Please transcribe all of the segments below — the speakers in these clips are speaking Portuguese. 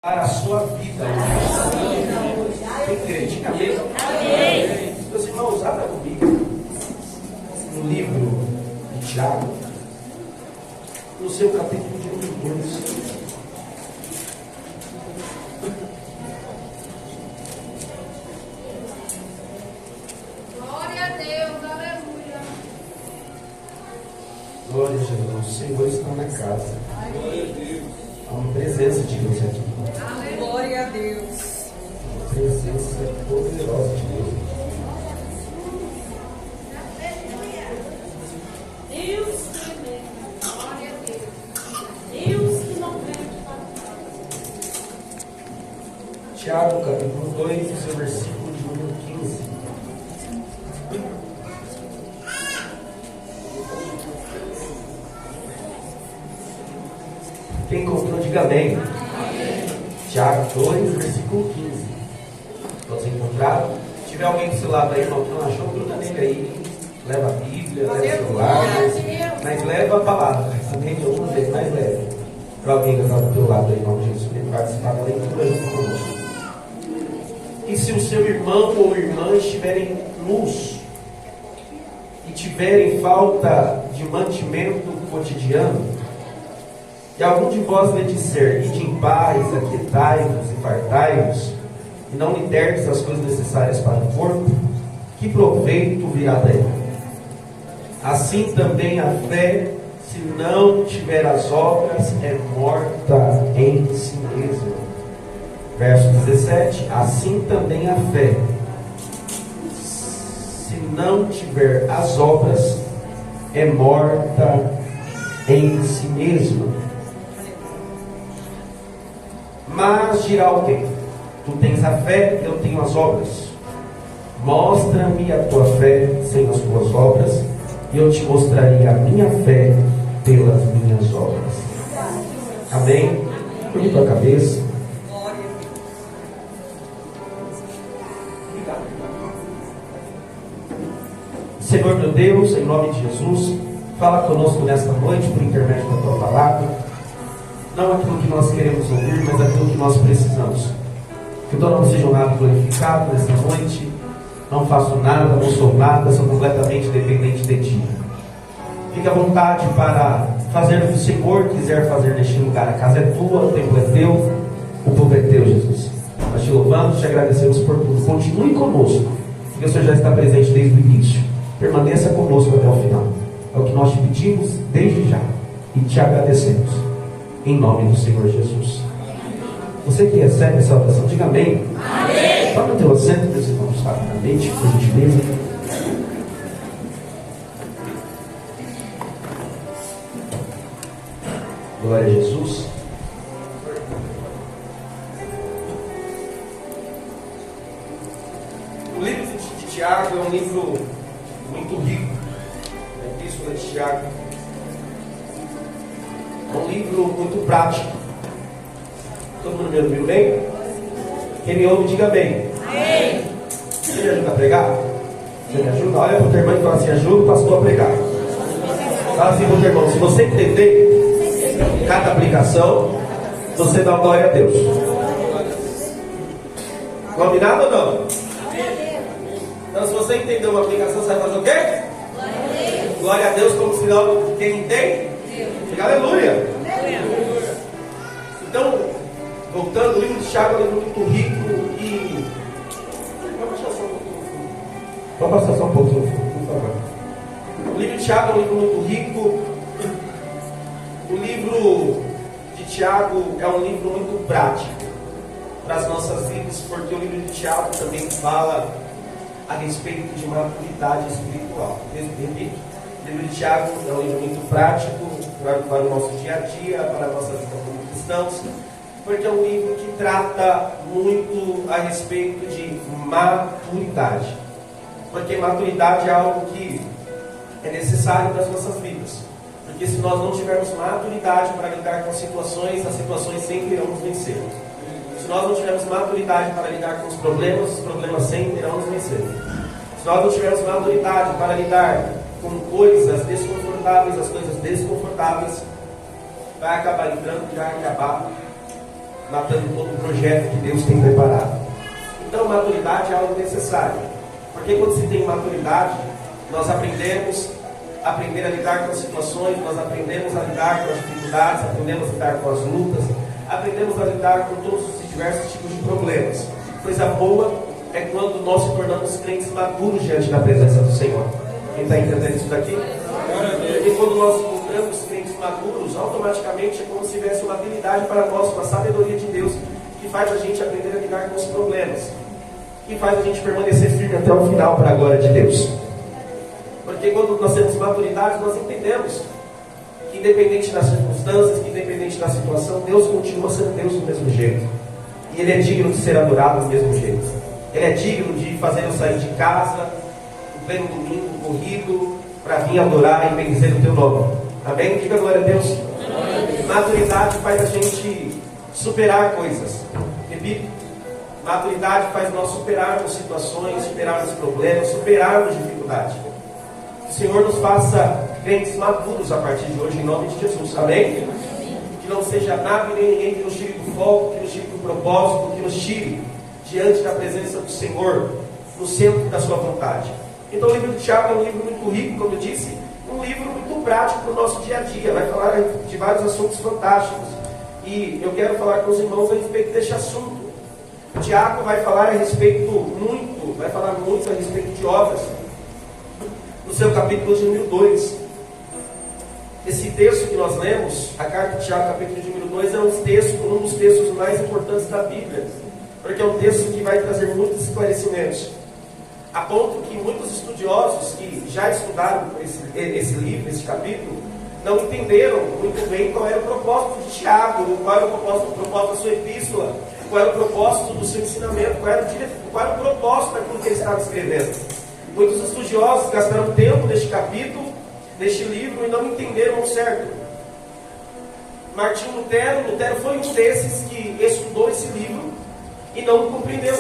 para a sua vida. Quem crê, diga amém. Meus irmãos, abra comigo no livro de Tiago, no seu capítulo de número 2. Glória a Deus, aleluia. Glória a Jesus, o Senhor está na casa. Há uma presença de Deus aqui. Glória a Deus. Uma presença poderosa de Deus. Deus que vem. Glória a Deus. Deus que não vem. Tiago, capítulo 2, o seu versículo de número 15. Quem encontrou, diga amém. Tiago 2, versículo 15. Todos encontraram? Se tiver alguém do seu lado aí, irmão, que não achou, gruda nele aí. Leva a Bíblia, leva o celular, mas leva a palavra. Amém? De algum jeito, mas leva. Para alguém que está do teu lado aí, irmão Jesus, para ele participar da leitura junto conosco. E se o seu irmão ou irmã estiverem nus e tiverem falta de mantimento cotidiano, e algum de vós lhe disser, ide em paz, aquietai-vos e fartai-vos, e não lhe derdes as coisas necessárias para o corpo, que proveito virá daí? Assim também a fé, se não tiver as obras, é morta em si mesma. Verso 17, assim também a fé, se não tiver as obras, é morta em si mesma. Mas dirá alguém, tu tens a fé, eu tenho as obras. Mostra-me a tua fé sem as tuas obras, e eu te mostrarei a minha fé pelas minhas obras. Amém? Curva tua cabeça. Senhor meu Deus, em nome de Jesus, fala conosco nesta noite por intermédio da tua palavra. Não aquilo que nós queremos ouvir, mas aquilo que nós precisamos. Que o teu nome seja honrado e glorificado nesta noite. Não faço nada, não sou nada, sou completamente dependente de ti. Fique à vontade para fazer o que o Senhor quiser fazer neste lugar. A casa é tua, o templo é teu, o povo é teu, Jesus. Nós te louvamos, te agradecemos por tudo. Continue conosco, porque o Senhor já está presente desde o início. Permaneça conosco até o final. É o que nós te pedimos desde já. E te agradecemos. Em nome do Senhor Jesus. Você que recebe essa oração, diga amém. Amém. Toma o teu assento, meus irmãos, rapidamente, por gentileza. Glória a Jesus. O livro de Tiago é um livro muito rico. A Epístola de Tiago é um livro muito prático. Todo mundo me ouviu bem? Quem me ouve, diga bem. Amém. Você me ajuda a pregar? Você me ajuda? Olha para o teu irmão e fala assim: ajuda o pastor a pregar. Fala assim para o teu irmão: se você entender cada aplicação, você dá glória a Deus. Combinado ou não? Então, se você entender uma aplicação, você vai fazer o quê? Glória a Deus, como sinal de quem entende. Diga aleluia. Então, voltando, o livro de Tiago é um livro muito rico e... Vamos passar só um pouquinho, por favor. O livro de Tiago é um livro muito rico. O livro de Tiago é um livro muito prático para as nossas vidas, porque o livro de Tiago também fala a respeito de maturidade espiritual. Repito, o livro de Tiago é um livro muito prático para o nosso dia a dia, para a nossa vida como cristãos, porque é um livro que trata muito a respeito de maturidade. Porque maturidade é algo que é necessário para as nossas vidas. Porque se nós não tivermos maturidade para lidar com situações, as situações sempre irão nos vencer. Se nós não tivermos maturidade para lidar com os problemas sempre irão nos vencer. Se nós não tivermos maturidade para lidar com coisas desconfortáveis, as coisas desconfortáveis, vai acabar entrando, já acabar matando todo o projeto que Deus tem preparado. Então, maturidade é algo necessário, porque quando se tem maturidade, nós aprendemos a lidar com as situações, nós aprendemos a lidar com as dificuldades, aprendemos a lidar com as lutas, aprendemos a lidar com todos os diversos tipos de problemas. Coisa boa é quando nós se tornamos crentes maduros diante da presença do Senhor. Quem está entendendo isso daqui? Porque quando nós encontramos crentes maduros, automaticamente é como se tivesse uma habilidade para nós, uma sabedoria de Deus, que faz a gente aprender a lidar com os problemas, que faz a gente permanecer firme até o final para a glória de Deus. Porque quando nós temos maturidade, nós entendemos que independente das circunstâncias, que independente da situação, Deus continua sendo Deus do mesmo jeito. E Ele é digno de ser adorado do mesmo jeito. Ele é digno de fazer eu sair de casa, no pleno domingo, corrido, para vir adorar e bendizer o Teu nome. Amém? Diga glória a Deus. Amém. Maturidade faz a gente superar coisas. Repito. Maturidade faz nós superarmos situações, superarmos problemas, superarmos dificuldades. Que o Senhor nos faça crentes maduros a partir de hoje, em nome de Jesus. Amém? Que não seja nada nem ninguém que nos tire do foco, que nos tire do propósito, que nos tire diante da presença do Senhor, no centro da sua vontade. Então o livro de Tiago é um livro muito rico, como eu disse, um livro muito prático para o nosso dia a dia. Vai falar de vários assuntos fantásticos. E eu quero falar com os irmãos a respeito deste assunto. O Tiago vai falar a respeito muito a respeito de obras. No seu capítulo de número 2. Esse texto que nós lemos, a carta de Tiago, capítulo de número 2, é um dos textos mais importantes da Bíblia. Porque é um texto que vai trazer muitos esclarecimentos. A ponto que muitos estudiosos que já estudaram esse livro, esse capítulo, não entenderam muito bem qual era o propósito de Tiago, qual era o propósito da sua epístola, qual era o propósito do seu ensinamento, qual era o propósito daquilo que ele estava escrevendo. Muitos estudiosos gastaram tempo neste capítulo, neste livro, e não entenderam o certo. Martinho Lutero foi um desses que estudou esse livro e não o compreendeu.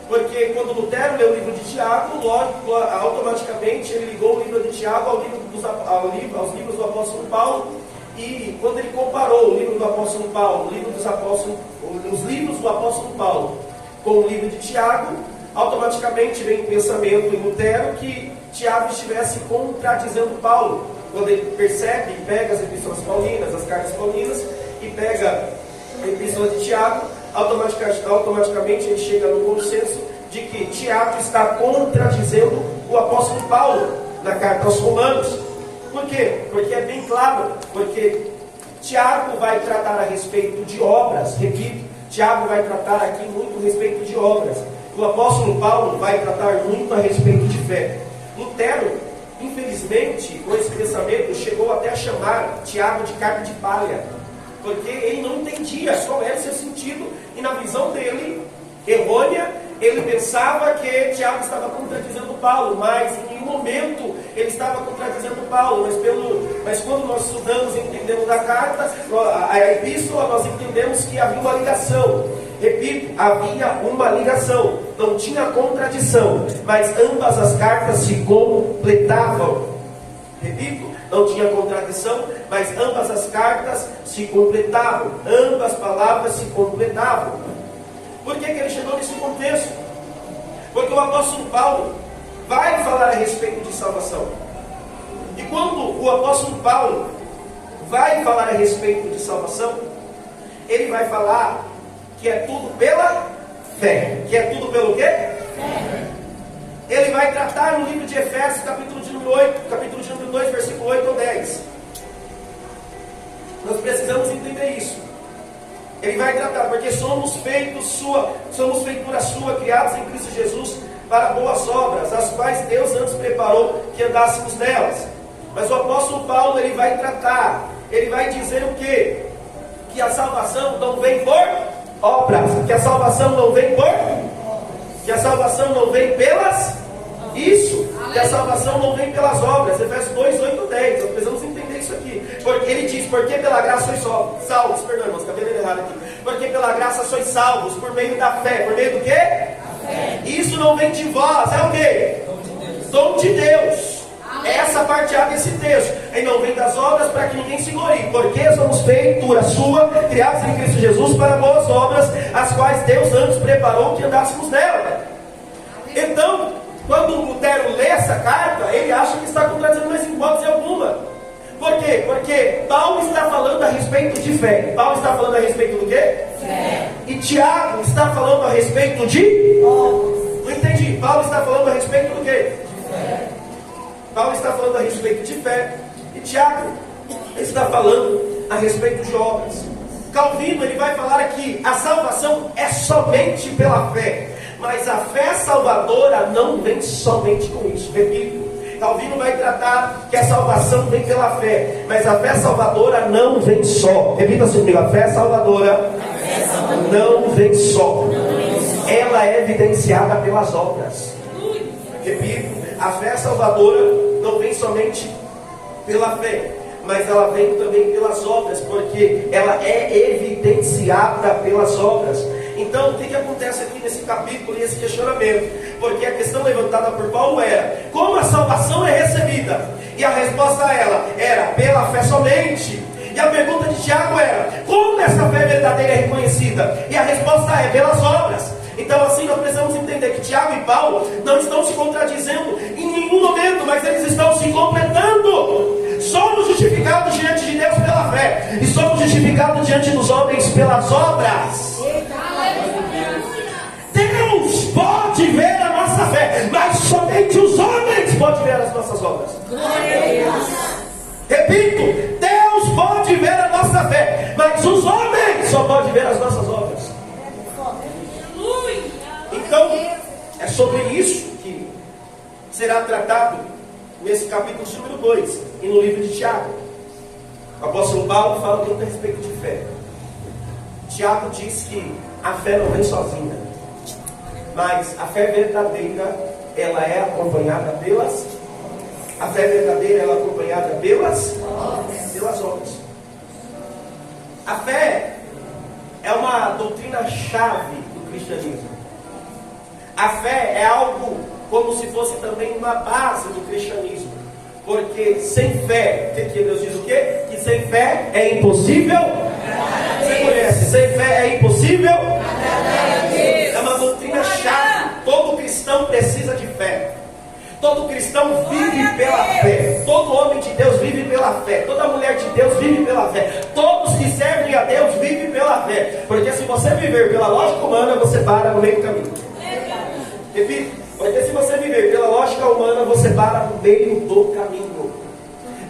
Porque quando Lutero leu o livro de Tiago, automaticamente ele ligou o livro de Tiago aos livros do apóstolo Paulo. E quando ele comparou o livro do apóstolo Paulo, os livros do apóstolo Paulo com o livro de Tiago, automaticamente vem o pensamento em Lutero que Tiago estivesse contradizendo Paulo. Quando ele percebe e pega as epístolas paulinas, as cartas paulinas, e pega a epístola de Tiago, automaticamente ele chega no consenso de que Tiago está contradizendo o apóstolo Paulo na carta aos Romanos. Por quê? Porque é bem claro, porque Tiago vai tratar a respeito de obras, repito, Tiago vai tratar aqui muito a respeito de obras. O apóstolo Paulo vai tratar muito a respeito de fé. Lutero, infelizmente, com esse pensamento, chegou até a chamar Tiago de carta de palha, porque ele não entendia qual era o seu sentido, e na visão dele, errônea, ele pensava que Tiago estava contradizendo Paulo, mas em nenhum momento ele estava contradizendo Paulo, mas quando nós estudamos e entendemos a carta, a epístola, nós entendemos que havia uma ligação. Repito, havia uma ligação, não tinha contradição, mas ambas as cartas se completavam. Repito, não tinha contradição, mas ambas as cartas se completavam, ambas palavras se completavam. Por que ele chegou nesse contexto? Porque o apóstolo Paulo vai falar a respeito de salvação. E quando o apóstolo Paulo vai falar a respeito de salvação, ele vai falar que é tudo pela fé. Que é tudo pelo quê? Fé. Ele vai tratar no livro de Efésios, capítulo de número 8, capítulo de número 2, versículo 8 ou 10. Nós precisamos entender isso. Ele vai tratar, porque somos feitura sua, criados em Cristo Jesus para boas obras, as quais Deus antes preparou que andássemos nelas. Mas o apóstolo Paulo, ele vai tratar, ele vai dizer o quê? Que a salvação não vem por obras, que a salvação não vem que a salvação não vem pelas, que a salvação não vem pelas obras. Efésios 2, 8, 10, nós precisamos entender isso aqui, porque ele diz, porque pela graça sois salvos, perdão irmãos, acabei de ler errado aqui, porque pela graça sois salvos, por meio da fé, por meio do quê? A fé. Isso não vem de vós, é o quê? Dom de Deus. Essa parte A desse texto. E não vem das obras para que ninguém se glorie, porque somos feitura sua, criados em Cristo Jesus para boas obras, as quais Deus antes preparou que andássemos nela. Então, quando Lutero lê essa carta, ele acha que está contradizendo, mas em hipótese alguma. Por quê? Porque Paulo está falando a respeito de fé. Paulo está falando a respeito do quê? Fé. E Tiago está falando a respeito de? Não entendi. Paulo está falando a respeito do quê? De fé. Paulo está falando a respeito de fé. E Tiago está falando a respeito de obras. Calvino, ele vai falar aqui, a salvação é somente pela fé. Mas a fé salvadora não vem somente com isso. Repito. Calvino vai tratar que a salvação vem pela fé, mas a fé salvadora não vem só. Repita assim comigo: a fé salvadora não vem só. Ela é evidenciada pelas obras. Repito, a fé salvadora não vem somente pela fé, mas ela vem também pelas obras, porque ela é evidenciada pelas obras. Então, o que acontece aqui nesse capítulo e esse questionamento? Porque a questão levantada por Paulo era: como a salvação é recebida? E a resposta a ela era: pela fé somente. E a pergunta de Tiago era: como essa fé verdadeira é reconhecida? E a resposta é: pelas obras. Então, assim, nós precisamos entender que Tiago e Paulo não estão se contradizendo em nenhum momento, mas eles estão se completando. Somos justificados diante de Deus pela fé, e somos justificados diante dos homens pelas obras. Deus pode ver a nossa fé, mas somente os homens podem ver as nossas obras. Repito, Deus pode ver a nossa fé, mas os homens só podem ver as nossas obras. Então, é sobre isso que será tratado nesse capítulo número 2 e no livro de Tiago. O apóstolo Paulo fala muito a respeito de fé. Tiago diz que a fé não vem sozinha, mas a fé verdadeira, ela é acompanhada pelas... A fé verdadeira, ela é acompanhada pelas obras. A fé é uma doutrina-chave do cristianismo. A fé é algo como se fosse também uma base do cristianismo. Porque sem fé, que Deus diz o quê? Que sem fé é impossível. Você conhece? Sem fé é impossível. É uma doutrina-chave. Todo cristão precisa de fé. Todo cristão vive pela fé. Todo homem de Deus vive pela fé. Toda mulher de Deus vive pela fé. Todos que servem a Deus vivem pela fé. Porque se você viver pela lógica humana, você para no meio do caminho. Repito, porque se você viver pela lógica humana, você para no meio do caminho.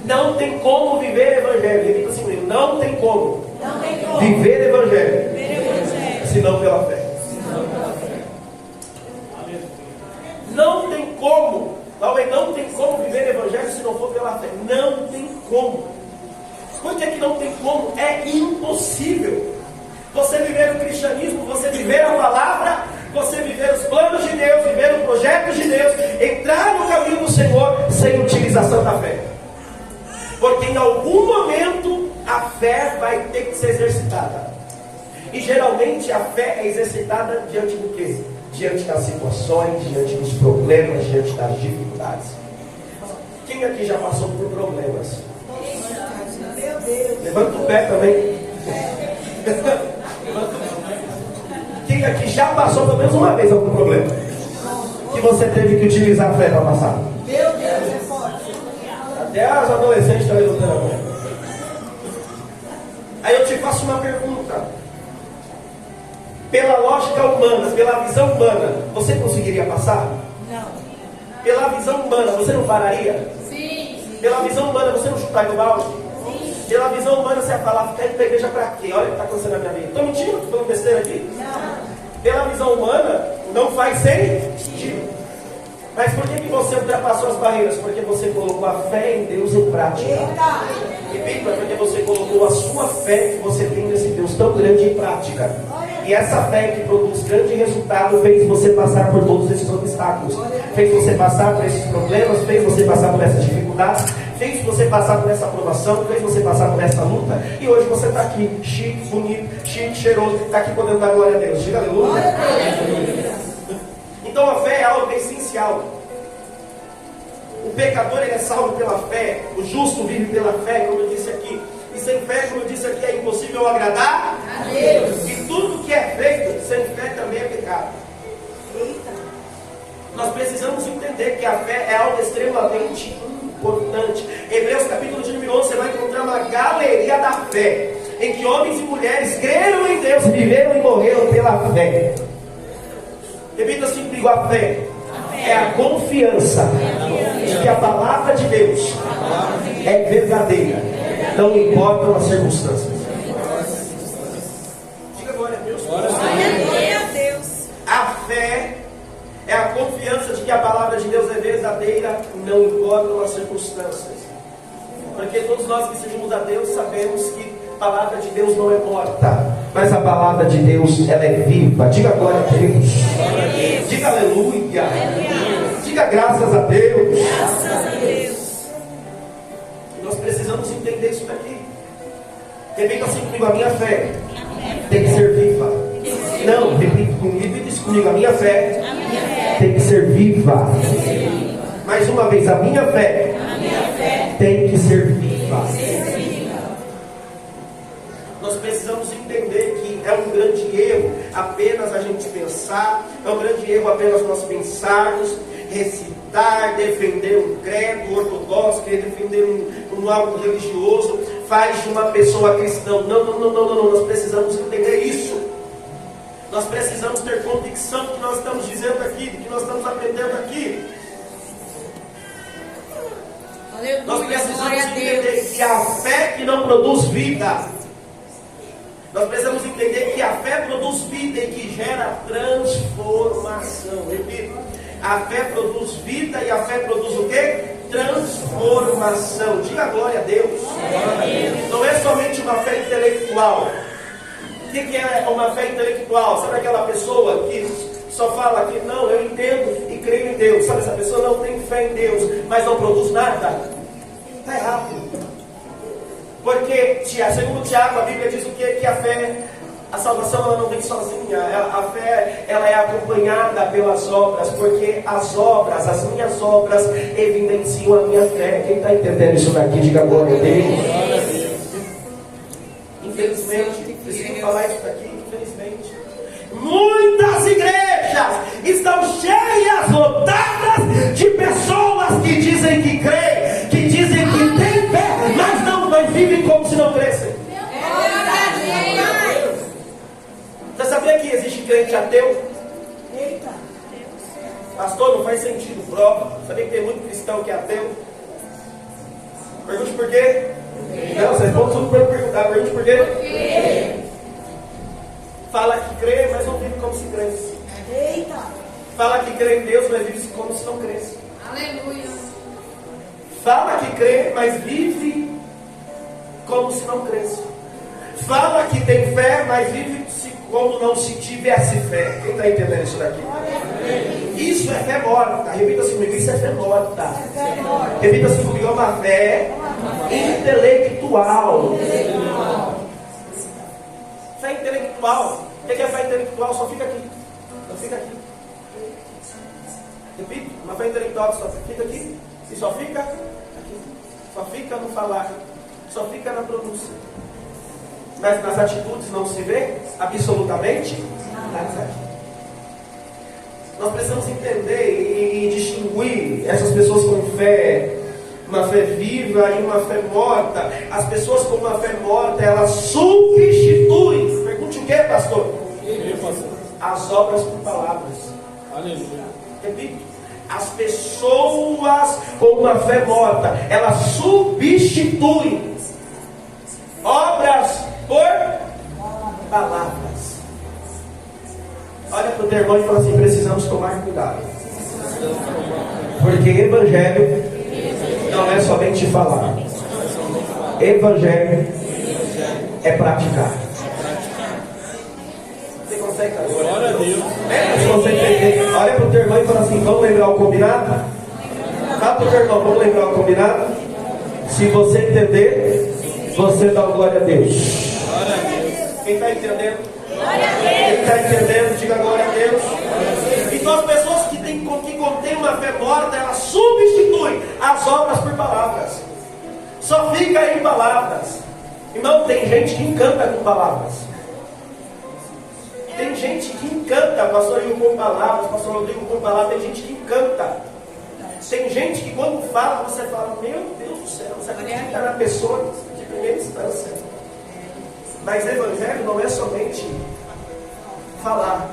Não tem como viver evangelho. Repita assim comigo: não tem como viver evangelho senão pela fé. Não tem como. Não tem como viver evangelho se não for pela fé. Não tem como. Por que não tem como? É impossível. Você viver o cristianismo, você viver a palavra, você viver os planos de Deus, viver o projeto de Deus, entrar no caminho do Senhor sem utilização da fé. Porque em algum momento a fé vai ter que ser exercitada. E geralmente a fé é exercitada diante do quê? Diante das situações, diante dos problemas, diante das dificuldades. Quem aqui já passou por problemas? Levanta o pé também. Quem aqui já passou pelo menos uma vez algum problema? Que você teve que utilizar a fé para passar? Meu Deus, é forte. Até as adolescentes estão levantando a mão. Aí eu te faço uma pergunta. Pela lógica humana, pela visão humana, você conseguiria passar? Não. Pela visão humana, você não pararia? Sim. Pela visão humana, você não chutaria o balde? Sim. Pela visão humana, você ia falar: ficar indo para a igreja para quê? Olha o que está acontecendo na minha vida. Estou mentindo? Estou falando besteira aqui? Não. Pela visão humana, não faz sentido. Mas por que você ultrapassou as barreiras? Porque você colocou a fé em Deus em prática. Repita, porque você colocou a sua fé que você tem nesse Deus tão grande em prática. E essa fé que produz grande resultado fez você passar por todos esses obstáculos, fez você passar por esses problemas, fez você passar por essas dificuldades, fez você passar por essa aprovação, fez você passar por essa luta. E hoje você está aqui, chique, bonito, chique, cheiroso, está aqui podendo dar glória a Deus. Diga aleluia. Então a fé é algo essencial. O pecador ele é salvo pela fé, o justo vive pela fé, como eu disse aqui. E sem fé, como eu disse aqui, é impossível agradar a Deus. E tudo que é feito sem fé também é pecado. Nós precisamos entender que a fé é algo extremamente importante. Hebreus capítulo de número 11, você vai encontrar uma galeria da fé, em que homens e mulheres creram em Deus, viveram e morreram pela fé. Repita assim comigo: a fé é a confiança de que a palavra de Deus é verdadeira, não importam as circunstâncias. Diga glória a Deus. Glória a Deus. A fé é a confiança de que a palavra de Deus é verdadeira, não importam as circunstâncias. Porque todos nós que seguimos a Deus sabemos que a palavra de Deus não é morta, mas a palavra de Deus ela é viva. Diga glória a Deus. Diga aleluia. Diga graças a Deus. Graças a Deus. E nós precisamos entender isso daqui. Repita assim comigo: a minha fé tem que ser viva. Não, repita comigo e diz comigo: a minha fé tem que ser viva. Mais uma vez: a minha fé tem que ser viva. Nós precisamos entender que é um grande erro apenas a gente pensar, é um grande erro apenas nós pensarmos, recitar, defender um credo ortodoxo, querer defender um algo religioso, faz de uma pessoa cristã. Não, nós precisamos entender isso. Nós precisamos ter convicção do que nós estamos dizendo aqui, do que nós estamos aprendendo aqui. Aleluia, Nós precisamos glória a entender Deus. que a fé que não produz vida, nós precisamos entender que a fé produz vida e que gera transformação. Repito, a fé produz vida e a fé produz o quê? Transformação. Diga glória a Deus. Não é somente uma fé intelectual. O que é uma fé intelectual? Sabe aquela pessoa que só fala que não, eu entendo e creio em Deus. Sabe, essa pessoa não tem fé em Deus, mas não produz nada? Está errado. Porque, segundo Tiago, a Bíblia diz o quê? Que a fé, a salvação ela não vem sozinha. A fé ela é acompanhada pelas obras, porque as obras, as minhas obras, evidenciam a minha fé. Quem está entendendo isso daqui, diga glória a Deus. Infelizmente, preciso falar isso daqui, infelizmente. Muitas igrejas estão cheias, lotadas de pessoas que dizem que creem, que dizem que têm fé, mas vivem como se não crescem. Você sabia que existe crente ateu? Pastor, não faz sentido, prova. Sabia que tem muito cristão que é ateu? Pergunte por quê? Não, vocês vão tudo para perguntar. Pergunte por quê? Fala que crê, mas não vive como se cresce. Fala que crê em Deus, mas vive como se não cresce. Aleluia. Fala que crê, mas vive como se não cresce. Fala que tem fé, mas vive como não se tivesse fé. Quem está entendendo isso daqui? Isso é fé morta. Repita assim comigo: isso é fé morta. Repita assim comigo: é uma fé intelectual. Fé intelectual. O que é fé intelectual? Só fica aqui. Só fica aqui. Repito: uma fé intelectual só fica aqui. E só fica aqui. Só fica no falar. Só fica na pronúncia. Mas nas atitudes não se vê absolutamente nada. Nós precisamos entender e distinguir essas pessoas com fé, uma fé viva e uma fé morta. As pessoas com uma fé morta, elas substituem. Pergunte o que, pastor? As obras por palavras. Aleluia. Repito: as pessoas com uma fé morta, elas substituem obras por palavras. Olha para o teu irmão e fala assim: precisamos tomar cuidado, porque evangelho não é somente falar, evangelho é praticar. Você consegue fazer? Glória a Deus. Você consegue entender? Olha para o teu irmão e fala assim: vamos lembrar o combinado? Fala para o teu irmão: vamos lembrar o combinado? Se você entender, você dá glória a Deus. Glória a Deus. Quem está entendendo? Glória a Deus. Quem está entendendo, diga glória a Deus. Então as pessoas que contêm uma fé morta, elas substituem as obras por palavras. Só fica em palavras. Irmão, tem gente que encanta com palavras. Tem gente que encanta, pastor Igor com palavras, pastor Rodrigo com palavras, tem gente que encanta. Tem gente que quando fala, você fala, meu Deus do céu, você acredita na pessoa de primeira instância. Mas evangelho não é somente falar,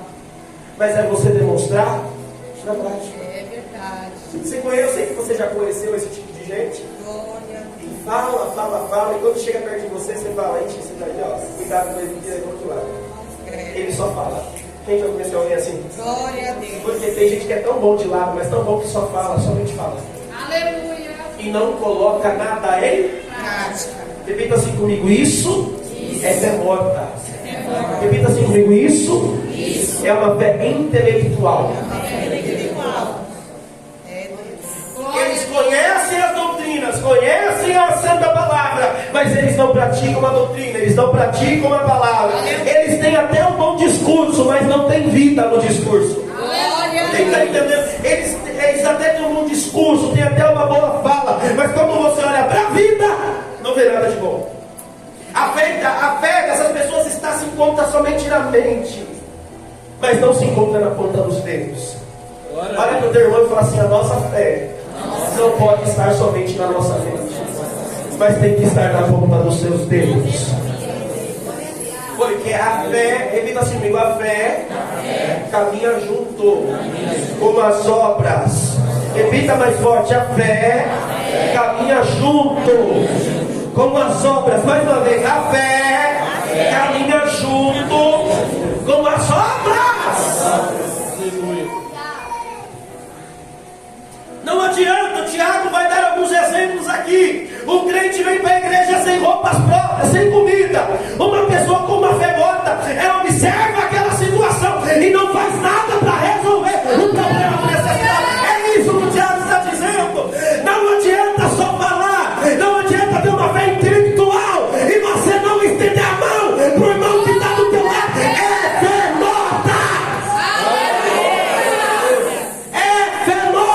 mas é você demonstrar na prática. É verdade. Você conhece, eu sei que você já conheceu esse tipo de gente. Glória. E fala, e quando chega perto de você, você fala, ixi, você tá aí, ó, cuidado com ele, do outro lado. Ele só fala. Quem já conheceu alguém assim? Glória a Deus. Porque tem gente que é tão bom de lado, mas tão bom que só fala, somente fala. Aleluia. E não coloca nada em Prática. repita assim comigo, isso é fé morta. Repita assim comigo, isso é uma fé intelectual. Eles conhecem as doutrinas, conhecem a santa palavra, mas eles não praticam a doutrina, eles não praticam a palavra. Eles têm até um bom discurso, mas não têm vida no discurso. Quem está entendendo? Eles até têm um bom discurso, têm até uma boa fala, mas quando você olha para a vida, não vê nada de bom. A fé dessas pessoas se encontra somente na mente, mas não se encontra na ponta dos dedos. Olha para o teu irmão e fala assim, a nossa fé não pode estar somente na nossa mente, mas tem que estar na ponta dos seus dedos. Porque a fé, repita assim comigo, a fé caminha junto com as obras. Repita mais forte, a fé caminha junto com as obras. Mais uma vez, a fé caminha junto com as obras. Não adianta, o Tiago vai dar alguns exemplos aqui. O crente vem para a igreja sem roupas próprias, sem comida. Uma pessoa com uma fé morta, ela observa aquela situação e não faz nada para resolver o problema necessário. É isso que o Tiago está dizendo. Não adianta só falar, não adianta ter uma fé intelectual e você não estender a mão para o irmão que está do teu lado. É fé morta. É fé morta.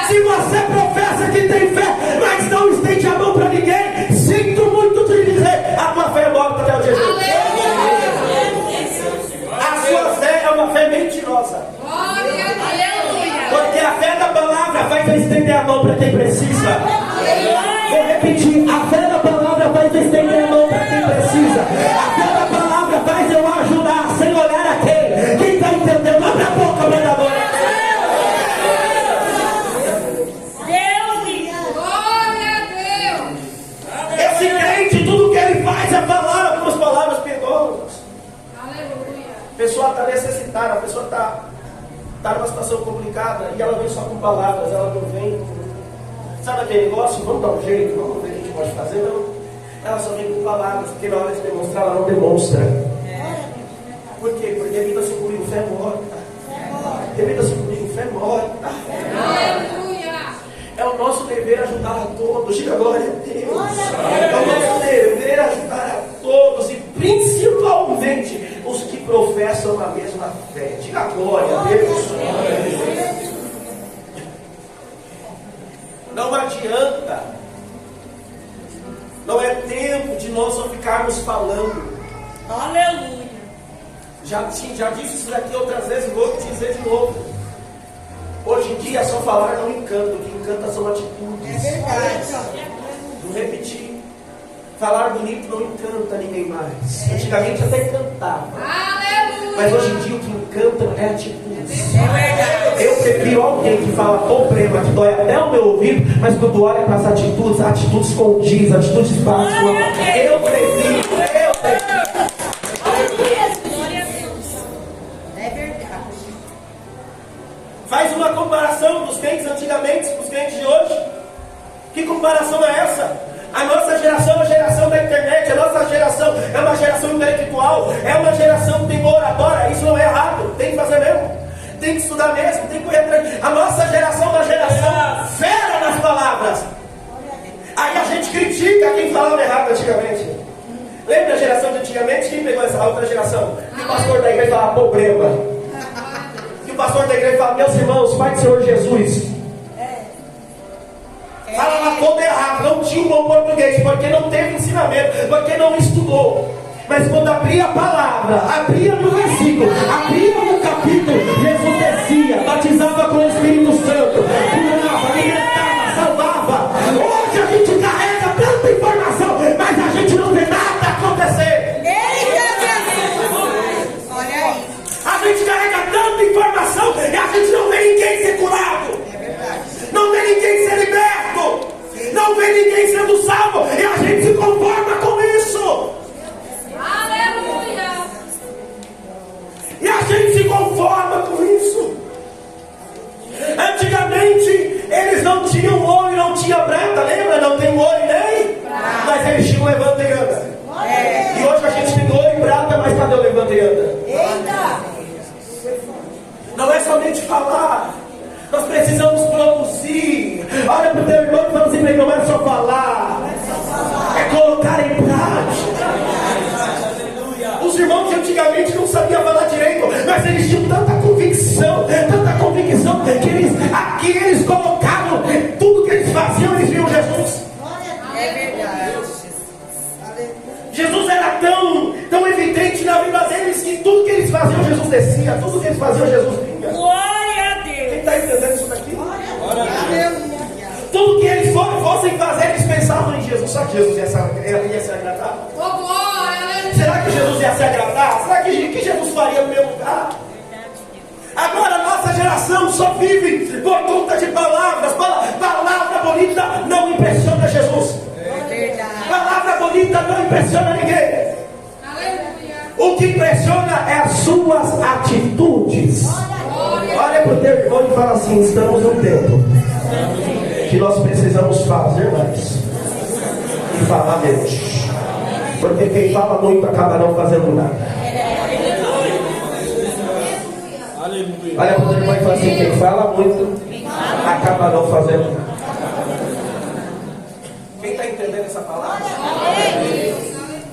Se você professa que tem fé, mas não estende a mão para ninguém, sinto muito te dizer, a tua fé é morta até o dia de hoje. A sua fé é uma fé mentirosa. Porque a fé da palavra faz eu estender a mão para quem precisa. Vou repetir, a fé da palavra faz eu estender a mão para quem precisa. A fé da palavra faz eu ajudar sem olhar a quem. Quem está entendendo? Abre a boca, predador. Esse crente, tudo que ele faz é falar algumas palavras piedosas. A pessoa está necessitada, a pessoa está numa situação complicada e ela vem só com palavras, ela não vem. Sabe aquele negócio? Vamos dar um jeito, vamos ver o que a gente pode fazer? Não. Ela só vem com palavras, porque na hora de demonstrar, ela não demonstra. Por quê? Porque repita-se comigo, fé morta. Repita-se comigo, fé morta. É o nosso dever ajudar a todos. Diga glória a Deus. É o nosso dever ajudar a todos e principalmente os que professam a mesma fé. Diga glória a Deus. Não adianta. Não é tempo de nós só ficarmos falando. Aleluia. Já disse isso daqui outras vezes e vou te dizer de novo. Hoje em dia só falar não encanta, o que encanta são atitudes. É verdade. Vou repetir. Falar bonito não encanta ninguém mais. Antigamente até cantava. Aleluia. Mas hoje em dia o que encanta é atitudes. É verdade. Eu prefiro alguém que fala problema, que dói até o meu ouvido, mas quando olha para as atitudes condiz, atitudes básicas. Eu prefiro. É verdade. Faz uma comparação dos crentes antigamente com os crentes de hoje. Que comparação é essa? A nossa geração é a geração da internet. A nossa geração é uma geração intelectual. É uma geração que tem oratória. Isso não é errado, tem que fazer mesmo. Tem que estudar mesmo, tem que correr atrás. A nossa geração é uma geração fera nas palavras. Aí a gente critica quem falava errado antigamente. Lembra a geração de antigamente? Quem pegou essa outra geração? Que o pastor da igreja falava problema. Que o pastor da igreja fala: meus irmãos, Pai do Senhor Jesus. Falava todo errado, não tinha um bom português, porque não teve ensinamento, porque não estudou. Mas quando abria a palavra, abria no versículo, abria no capítulo, Jesus descia, batizava com o Espírito Santo, curava, alimentava, salvava. Hoje a gente carrega tanta informação, mas a gente não vê nada acontecer. Olha aí. A gente carrega tanta informação e a gente não vê ninguém ser curado. É verdade. Não vê ninguém ser liberto. Não vê ninguém sendo salvo. E a gente se conforma com isso. Aleluia. E a gente se conforma com isso. Antigamente eles não tinham ouro e não tinha prata. Lembra? Não tem ouro e nem prata. Mas eles tinham levanta e anda. E hoje a gente tem ouro e prata, mas cadê o levanta e anda? Eita. Não é somente falar. Nós precisamos produzir. Olha para o teu irmão e fala assim: não é só falar, é colocar em prática. Os irmãos de antigamente não sabiam falar direito, mas eles tinham tanta convicção que eles colocavam tudo que eles faziam, eles viam Jesus. É verdade. Jesus era tão evidente na vida deles que tudo que eles faziam, Jesus descia. Tudo que eles faziam, Jesus vinha. Glória a Deus. Quem está entendendo isso daqui? Aleluia. Tudo que eles fossem fazer, eles pensavam em Jesus. Será que Jesus ia se agradar? Oh, glória, aleluia. Será que Jesus ia se agradar? Será que Jesus faria no meu lugar? Agora a nossa geração só vive por conta de palavras. Palavra bonita não impressiona Jesus. É verdade. Palavra bonita não impressiona ninguém. Aleluia. O que impressiona é as suas atitudes. Olha para o teu irmão e fala assim: estamos num tempo que nós precisamos fazer mais e falar menos. Porque quem fala muito acaba não fazendo nada. Aleluia. Olha para o teu irmão e fala assim: quem fala muito acaba não fazendo nada. Quem está entendendo essa palavra?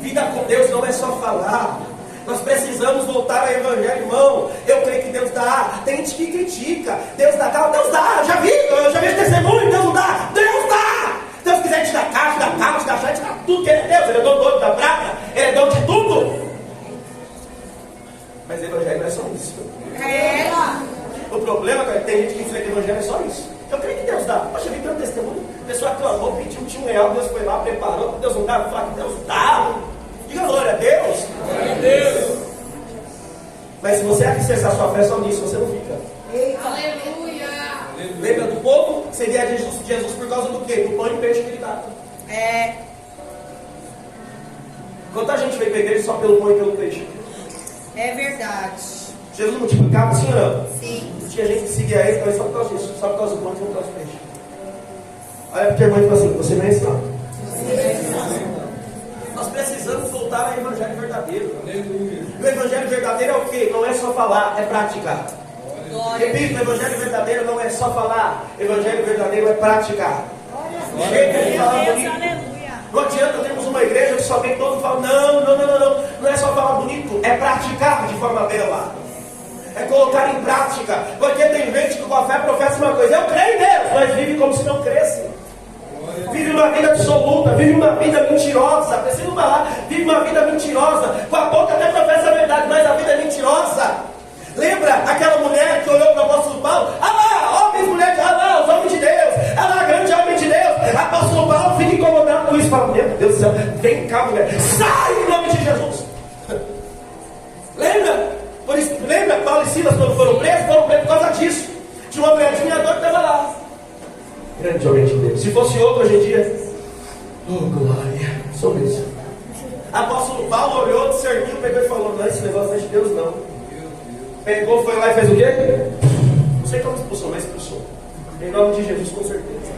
Vida com Deus não é só falar. Nós precisamos voltar ao evangelho, irmão. Eu creio que Deus dá. Tem gente que critica. Deus dá, Deus dá. Eu já vi testemunho. Deus não dá. Deus dá. Deus quiser te dar carro, te dar carro, te dar chá, te dar tudo que Ele é Deus. Ele é dono da prata. Ele é dono de tudo. Mas o evangelho não é só isso. O problema é que tem gente que diz que o evangelho é só isso. Eu creio que Deus dá. Poxa, eu vi tanto testemunho. A pessoa clamou, pediu, tinha R$1. Deus foi lá, preparou. Deus não dá. Eu falo que Deus dá. Diga glória a Deus. Glória a Deus. Mas se você alicerçar sua fé só nisso, você não fica. Aleluia. Lembra do povo? Seria Jesus por causa do quê? Do pão e peixe que ele dá. Quanta gente veio para a igreja só pelo pão e pelo peixe? É verdade. Jesus multiplicava assim ou não? Sim. Tinha gente que seguia ele também só por causa disso, só por causa do pão e só por causa do peixe. Olha para o teu irmão e fala assim: você merece não. Nós precisamos voltar ao evangelho verdadeiro. O evangelho verdadeiro é o quê? Não é só falar, é praticar. Repito, o evangelho verdadeiro não é só falar. O evangelho verdadeiro é praticar. Chega de falar bonito. Não adianta termos uma igreja que só vem todo falando: não é só falar bonito, é praticar de forma bela. É colocar em prática. Porque tem gente que com a fé professa uma coisa: eu creio em Deus, mas vive como se não cresce. Vive uma vida absoluta, vive uma vida mentirosa. Precisa falar, vive uma vida mentirosa. Com a boca até professa a verdade, mas a vida é mentirosa. Lembra aquela mulher que olhou para o apóstolo Paulo? Ah lá, homens e mulheres, ah lá, os homens de Deus. Ah lá, grande homem de Deus. Apóstolo Paulo fica incomodado com isso. Fala: meu Deus do céu, vem cá, mulher, sai em nome de Jesus. Lembra? Por isso, lembra Paulo e Silas quando foram presos por causa disso. Tinha uma mulher admiradora que estava lá. Grande homem de Deus. Se fosse outro hoje em dia, oh glória, sobre isso. Apóstolo Paulo olhou, discerniu, pegou e falou: não, esse negócio não é de Deus não. Pegou, foi lá e fez o quê? Não sei como expulsou, mas expulsou. Em nome de Jesus, com certeza.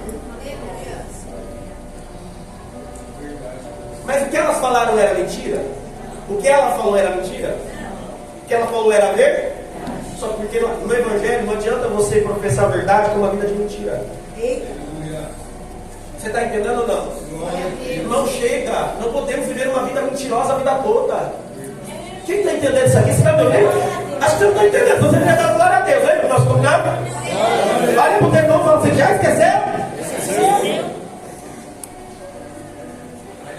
Mas o que elas falaram era mentira? O que ela falou era mentira? O que ela falou era ver? Só porque no evangelho não adianta você professar a verdade com uma vida de mentira. Você está entendendo ou não? Não chega. Não podemos viver uma vida mentirosa a vida toda. Quem está entendendo isso aqui? Você está me ouvindo? Acho que você não está entendendo. Você deve dar glória a Deus, hein? nada? Olha para o teu irmão e fala, você já esqueceu?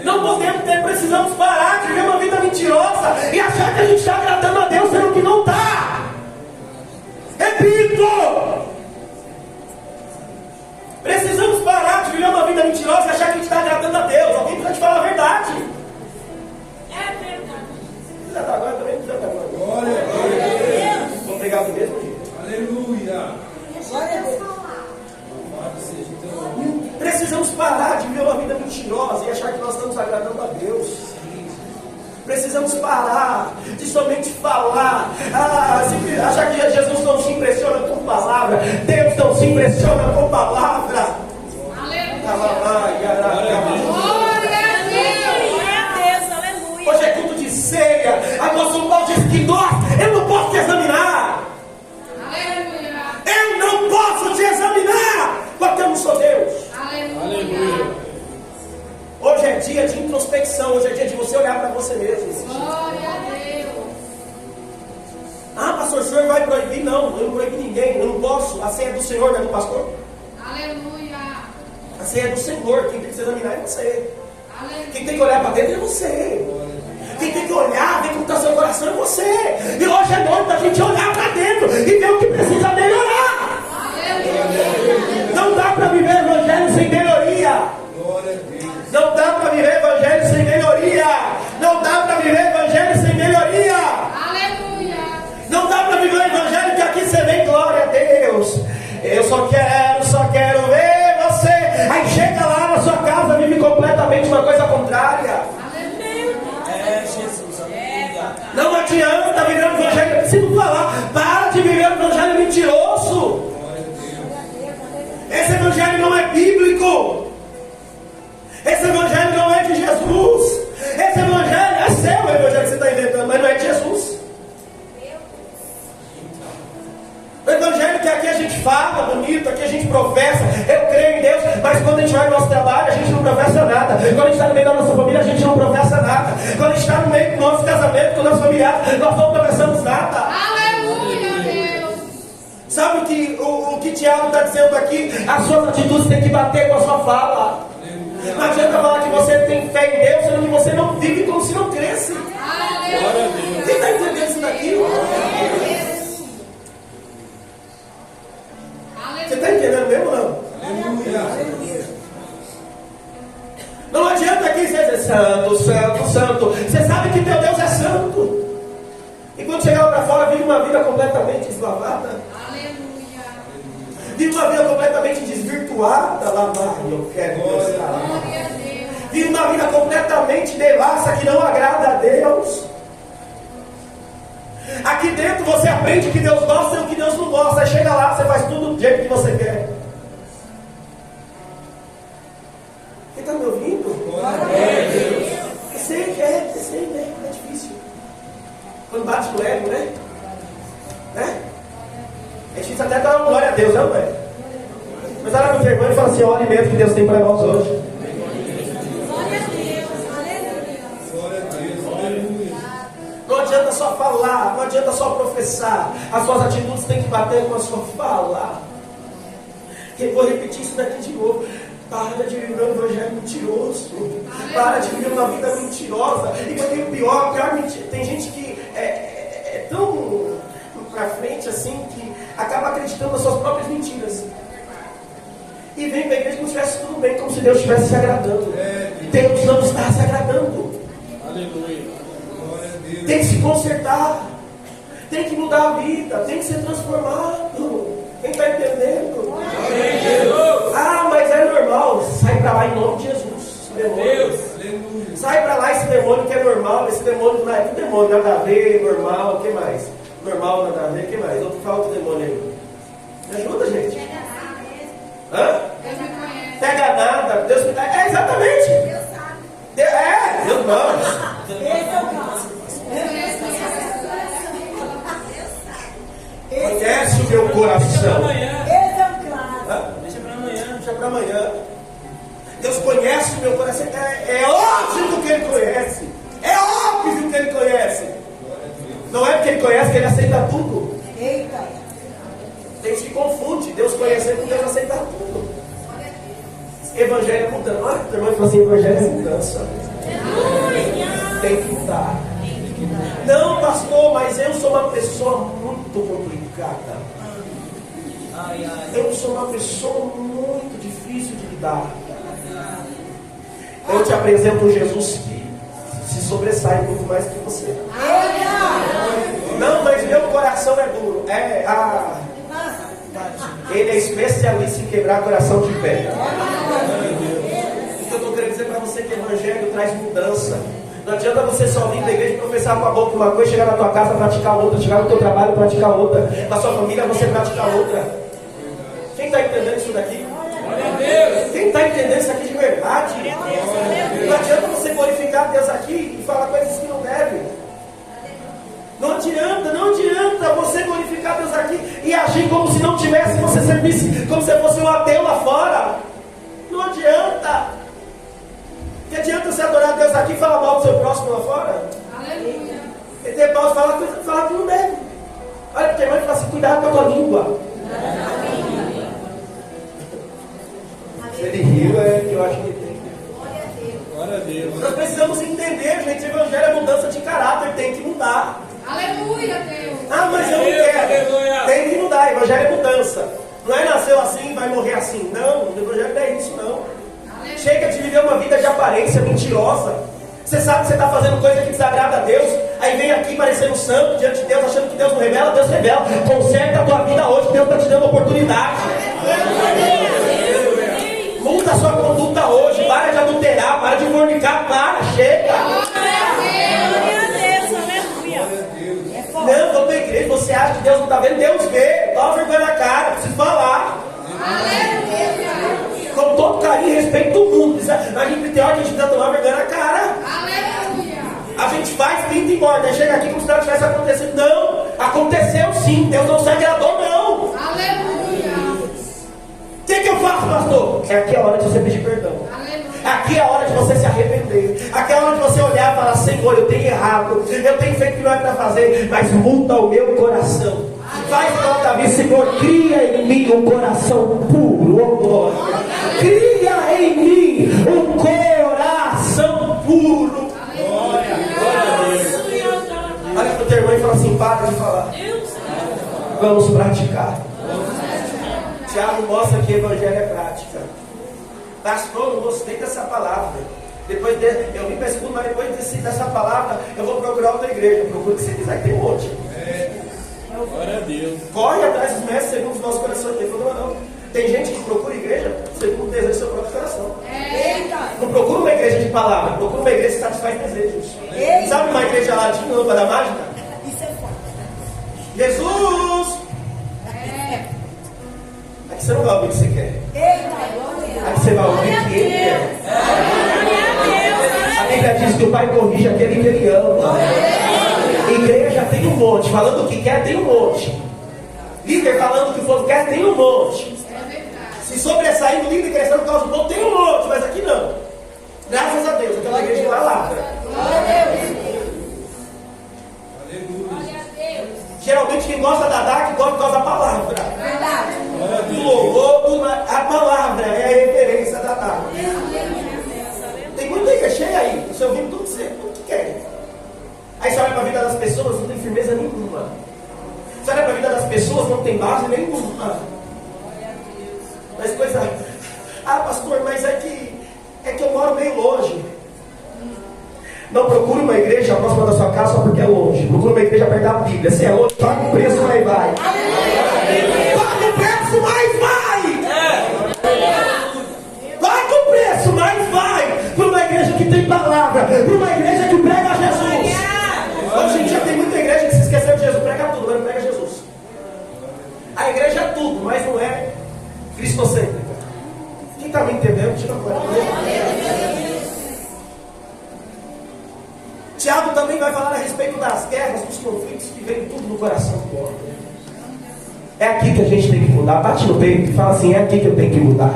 Não podemos precisamos parar de viver uma vida mentirosa e achar que a gente está agradando a Deus, sendo que não está. Repito! Precisamos parar de viver uma vida mentirosa e achar que a gente está agradando a Deus. Alguém precisa te falar a verdade. É verdade. Precisa estar agora também, precisa estar agora. Glória a Deus. Vamos pegar do mesmo jeito. Aleluia. Glória a Deus. Precisamos parar de viver uma vida mentirosa e achar que nós estamos agradando a Deus. Precisamos parar de somente falar, achar que Jesus não se impressiona com palavra. Deus não se impressiona com palavra. Aleluia. Glória a Deus. Aleluia. Hoje é culto de ceia. Apóstolo Paulo disse que eu não posso te examinar. Aleluia. Eu não posso te examinar, porque eu não sou Deus. Aleluia. Hoje é dia de introspecção, hoje é dia de você olhar para você mesmo. Glória a Deus. Pastor, o senhor vai proibir? Não, eu não proíbo ninguém, eu não posso. A ceia é do Senhor, não é do pastor? Aleluia. A ceia é do Senhor, quem tem que se examinar é você. Aleluia. Quem tem que olhar para dentro é você. Quem tem que olhar, ver como está seu coração é você. E hoje é noite da gente olhar para dentro e ver o que precisa melhorar. Aleluia. Não dá para viver evangelho sem melhoria. Não dá para viver evangelho sem melhoria. Não dá para viver evangelho sem melhoria. Aleluia. Não dá para viver o evangelho que aqui você vem, glória a Deus. Eu só quero ver você. Aí chega lá na sua casa, vive completamente uma coisa contrária. Não adianta viver o evangelho, eu preciso falar. Para de viver o evangelho mentiroso. Esse evangelho não é bíblico. Esse evangelho não é de Jesus. Esse evangelho é seu, o evangelho que você está inventando, mas não é de Jesus. O evangelho que aqui a gente fala bonito, aqui a gente professa, eu creio em Deus, mas quando a gente vai no nosso trabalho, a gente não professa nada. Quando a gente está no meio da nossa família, a gente não professa nada. Quando a gente está no meio do nosso casamento, com o nosso familiar, nós não professamos nada. Aleluia, Deus. Sabe o que Tiago está dizendo aqui? As suas atitudes têm que bater com a sua fala. Não adianta falar que você tem fé em Deus, sendo que você não vive como se não cresce. Aleluia. Quem está entendendo isso daqui? Você está entendendo mesmo ou não? Não adianta aqui você dizer santo, santo, santo. Você sabe que teu Deus é santo. E quando chegar lá para fora, vive uma vida completamente eslavada. Aleluia. Vive uma vida completamente desvirtuada. Lá vai, eu quero mostrar. Glória a Deus. Vive uma vida completamente devassa que não agrada a Deus. Aqui dentro você aprende o que Deus gosta e o que Deus não gosta. Aí chega lá, você faz tudo do jeito que você quer. Quem está me ouvindo? Eu sei que é difícil. Quando bate no ego, né? É difícil até dar uma glória a Deus, não é? Mas olha para o teu irmão e fala assim: olha mesmo que Deus tem para nós hoje. Glória a Deus. Aleluia. Não adianta só falar, não adianta só professar. As suas atitudes têm que bater com a sua fala. Eu vou repetir isso daqui de novo. Para de viver um evangelho mentiroso. Para de viver uma vida mentirosa. E tem o pior mentira. Tem gente que é tão pra frente assim que acaba acreditando nas suas próprias mentiras. E vem para a igreja como se estivesse tudo bem, como se Deus estivesse se agradando. Deus não está se agradando. Aleluia. Tem que se consertar, tem que mudar a vida, tem que ser transformado. Quem está entendendo? Mas é normal. Sai para lá em nome de Jesus. Demônio. Sai para lá esse demônio que é normal. Esse demônio não é demônio, nada a ver, normal. O que mais? Normal, nada a ver, o que mais? Outro fala outro demônio aí. Me ajuda, gente. Hã? Deus me conhece. Pega nada, Deus me dá. Exatamente. Deus sabe. Deus não. Esse é o caso. Conhece o meu coração. Esse é o caso. Deixa pra amanhã. Deixa para amanhã. Deus conhece o meu coração. É óbvio que Ele conhece. É óbvio que Ele conhece. Não é porque Ele conhece que Ele aceita tudo. Eita. Tem gente que confunde Deus conhecer com Deus aceitar tudo. Evangelho é mudança. Olha, o irmão falou assim: evangelho é mudança. Tem que mudar. Não, pastor, mas eu sou uma pessoa muito complicada. Eu sou uma pessoa muito difícil de lidar. Eu te apresento um Jesus que se sobressai muito mais que você. Não, mas meu coração é duro. Ele é especialista em quebrar coração de pedra. O que eu estou querendo dizer para você é que o evangelho traz mudança. Não adianta você só vir da igreja e professar com a boca uma coisa, chegar na tua casa, praticar outra, chegar no teu trabalho, praticar outra, na sua família você praticar outra. Quem está entendendo isso daqui? Quem está entendendo isso aqui de verdade? Não adianta você glorificar Deus aqui e falar coisas que não deve. Não adianta você glorificar Deus aqui e agir como se não tivesse, você servisse como se fosse um ateu lá fora. Não adianta. Que adianta você adorar Deus aqui e falar mal do seu próximo lá fora? Aleluia. E ter pausa falar que não deve. Olha para o teu irmão e fala assim: cuidado com a tua língua. Se ele riu, é que eu acho que tem. Glória a Deus. Nós precisamos entender, gente, o evangelho é mudança de caráter, tem que mudar. Aleluia, Deus. Ah, mas eu não quero. Tem que mudar, o evangelho é mudança. Não é nasceu assim e vai morrer assim. Não, o evangelho não é isso, não. Chega de viver uma vida de aparência mentirosa. Você sabe que você está fazendo coisa que desagrada a Deus, aí vem aqui parecendo santo diante de Deus, achando que Deus não revela, Deus revela. Conserta a tua vida hoje, Deus está te dando oportunidade. Muda a sua conduta hoje, para de adulterar, para de fornicar, para, chega. Não, vou para a igreja, você acha que Deus não está vendo? Deus vê, dá uma vergonha na cara, preciso falar. Com todo carinho e respeito do mundo. A gente tem hora que a gente precisa tomar vergonha na cara. A gente faz, pinta e embora. Daí chega aqui como se nada tivesse acontecido. Não, aconteceu sim. Deus não se agradou, não. O que eu faço, pastor? É aqui a hora de você pedir perdão. Aqui é a hora de você se arrepender. Aqui é a hora de você olhar e falar: Senhor, eu tenho errado, eu tenho feito o que não é para fazer, mas muda o meu coração. Faz igual Davi: Senhor, cria em mim um coração puro, oh glória. Cria em mim um coração puro. Glória a Deus. Olha para o teu irmão e fala assim: para de falar. Vamos praticar. Tiago mostra que evangelho é prática. Pastor, não gostei dessa palavra. Eu vim para esse mundo, mas depois dessa palavra eu vou procurar outra igreja. Procura o que você quiser, que tem um monte. Glória a Deus. Corre atrás dos mestres segundo os nossos corações. Não. Tem gente que procura igreja segundo o desejo do seu próprio coração. Não procura uma igreja de palavra, procura uma igreja que satisfaz desejos. Sabe uma igreja lá de lâmpada mágica? Jesus! Aqui você não vai ouvir o que você quer. Aqui você vai ouvir o que ele quer. A Bíblia diz que o Pai corrige aquele que ele ama. Igreja tem um monte, falando o que quer tem um monte. Líder falando o que o povo quer tem um monte. Se sobressaindo, líder crescendo por causa do povo tem um monte, mas aqui não. Graças a Deus, aquela igreja de palavra. Geralmente quem gosta da DAC gosta por causa da palavra. Do louvor, a palavra é a referência da DAC. Tem muita igreja cheia aí, você ouvindo tudo que quer. Aí você olha para a vida das pessoas, não tem firmeza nenhuma. Você olha para a vida das pessoas, não tem base nenhuma. Mas coisa... pastor, mas é que eu moro meio longe. Não procure uma igreja próxima da sua casa só porque é longe. Procure uma igreja perto da Bíblia. Se é longe, paga o preço, mas vai. Paga o preço, mas vai. Paga o preço, mas vai. Para uma igreja que tem palavra. Para uma igreja que prega Jesus. Hoje em dia tem muita igreja que se esqueceu de Jesus. Prega tudo, mas não prega Jesus. A igreja é tudo, mas não é cristocêntrica. Quem está me entendendo? Tira fora. Tiago também vai falar a respeito das guerras, dos conflitos que vem tudo no coração do homem. É aqui que a gente tem que mudar. Bate no peito e fala assim: é aqui que eu tenho que mudar.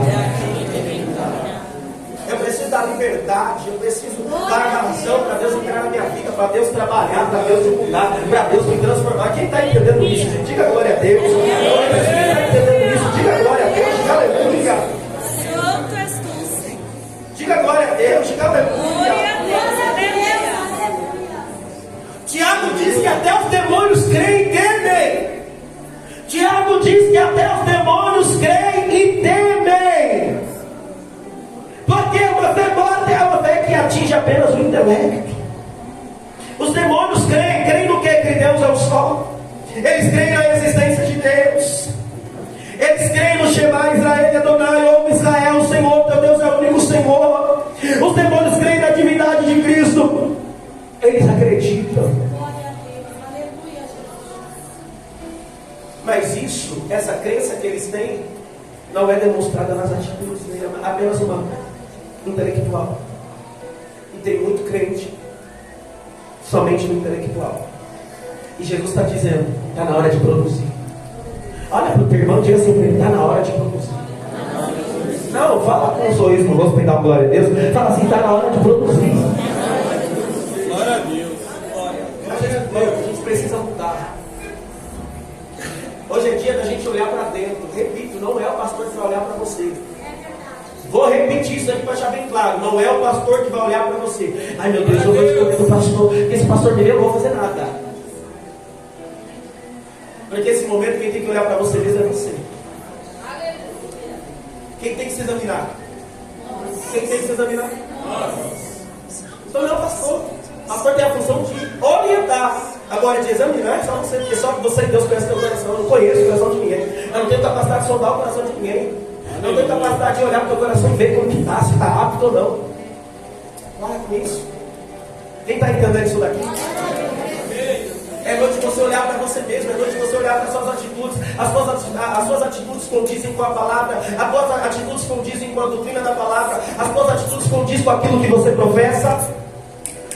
Eu preciso da liberdade, eu preciso dar razão para Deus entrar na minha vida, para Deus trabalhar, para Deus me mudar, para Deus me transformar. Quem está entendendo isso? Diga glória a Deus. aleluia. Tiago diz que até os demônios creem e temem. Tiago diz que até os demônios creem e temem. Porque uma fé morta é uma fé que atinge apenas o intelecto. Os demônios creem no que? Que Deus é o sol. Eles creem na existência de Deus. Eles creem no Shema Israel, Adonai, ouve Israel, o Senhor, teu Deus é o único Senhor. Os demônios creem na divindade de Cristo. Eles acreditam. Mas isso, essa crença que eles têm, não é demonstrada nas atitudes, é apenas uma intelectual. E tem muito crente somente no intelectual. E Jesus está dizendo, está na hora de produzir. Olha para o teu irmão e diga assim para ele, está na hora de produzir. Não, fala com um sorriso no rosto para dar uma glória a Deus. Fala assim, está na hora de produzir. Glória a Deus. A gente precisa mudar. Hoje é dia da gente olhar para dentro. Repito, não é o pastor que vai olhar para você. Vou repetir isso aqui para deixar bem claro. Não é o pastor que vai olhar para você. Ai meu Deus, eu vou escolher do pastor. Esse pastor dele eu não vou fazer nada. Porque esse momento quem tem que olhar para você mesmo é você. Quem tem que se examinar? Quem tem que se examinar? Então não é o pastor. O pastor tem a função de orientar. Agora de examinar é só você, porque só você e Deus conhece o teu coração. Eu não conheço o coração de ninguém. Eu não tenho capacidade de sondar o coração de ninguém. Eu não tenho capacidade de olhar para o teu coração e ver como que está, se está apto ou não. Para com isso. Quem está entendendo isso daqui? É noite de você olhar para você mesmo, é noite de você olhar para as suas atitudes. As suas atitudes condizem com a palavra, as suas atitudes condizem com a doutrina da palavra, as suas atitudes condizem com aquilo que você professa.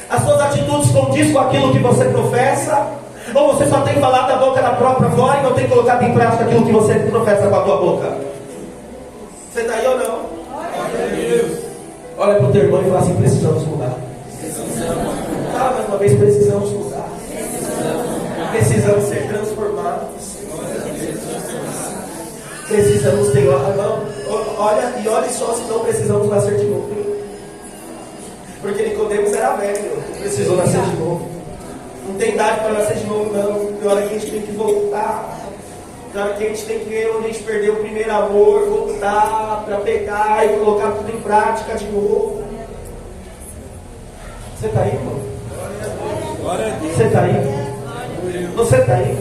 As suas atitudes condizem com aquilo que você professa. Ou você só tem falado da boca da própria glória e não tem colocado em prática aquilo que você professa com a tua boca? Você está aí ou não? Olha para o teu irmão e fala assim, precisamos mudar. Fala mais uma vez, precisamos mudar. Precisamos ser transformados. Precisamos ter, olha só se não precisamos nascer de novo. Porque Nicodemos era velho, precisou nascer de novo. Não tem idade para nascer de novo, não. Tem hora que a gente tem que voltar. Tem hora que a gente tem que ver onde a gente perdeu o primeiro amor, voltar para pegar e colocar tudo em prática de novo. Você está aí, irmão? Glória a Deus. Você está aí? Você está aí?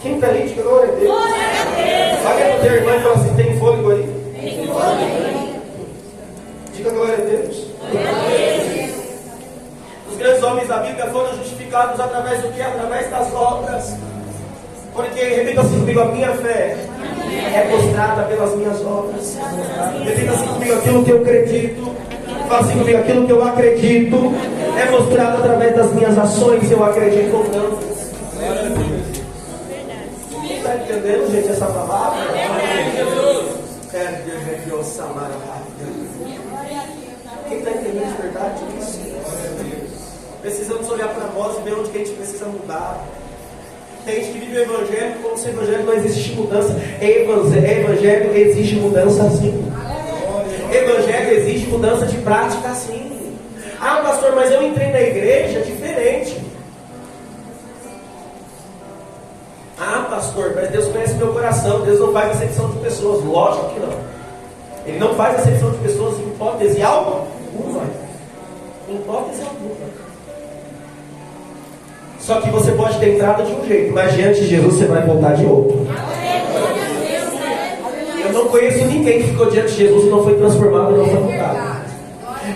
Quem está aí? Diga glória a Deus. Olha para o teu irmão e fala assim, tem fôlego aí? Diga glória a Deus. Os grandes homens da Bíblia foram justificados através do que? Através das obras. Porque, repita assim comigo, a minha fé é mostrada pelas minhas obras. Repita assim comigo, aquilo que eu acredito. Fala assim comigo, aquilo que eu acredito é mostrado através das minhas ações, se eu acredito ou não. Está entendendo, gente, essa palavra? Quem está entendendo de verdade isso? Precisamos olhar para nós e ver onde que a gente precisa mudar. Tem gente que vive o Evangelho como se o Evangelho não existe mudança. Evangelho exige mudança sim. Evangelho exige mudança de prática sim. Ah, pastor, mas eu entrei na igreja diferente. Ah, pastor, mas Deus conhece meu coração. Deus não faz acepção de pessoas. Lógico que não. Ele não faz acepção de pessoas em hipótese alguma. Em hipótese alguma. Só que você pode ter entrado de um jeito, mas diante de Jesus você vai voltar de outro. Eu não conheço ninguém que ficou diante de Jesus e não foi transformado e não foi mudado.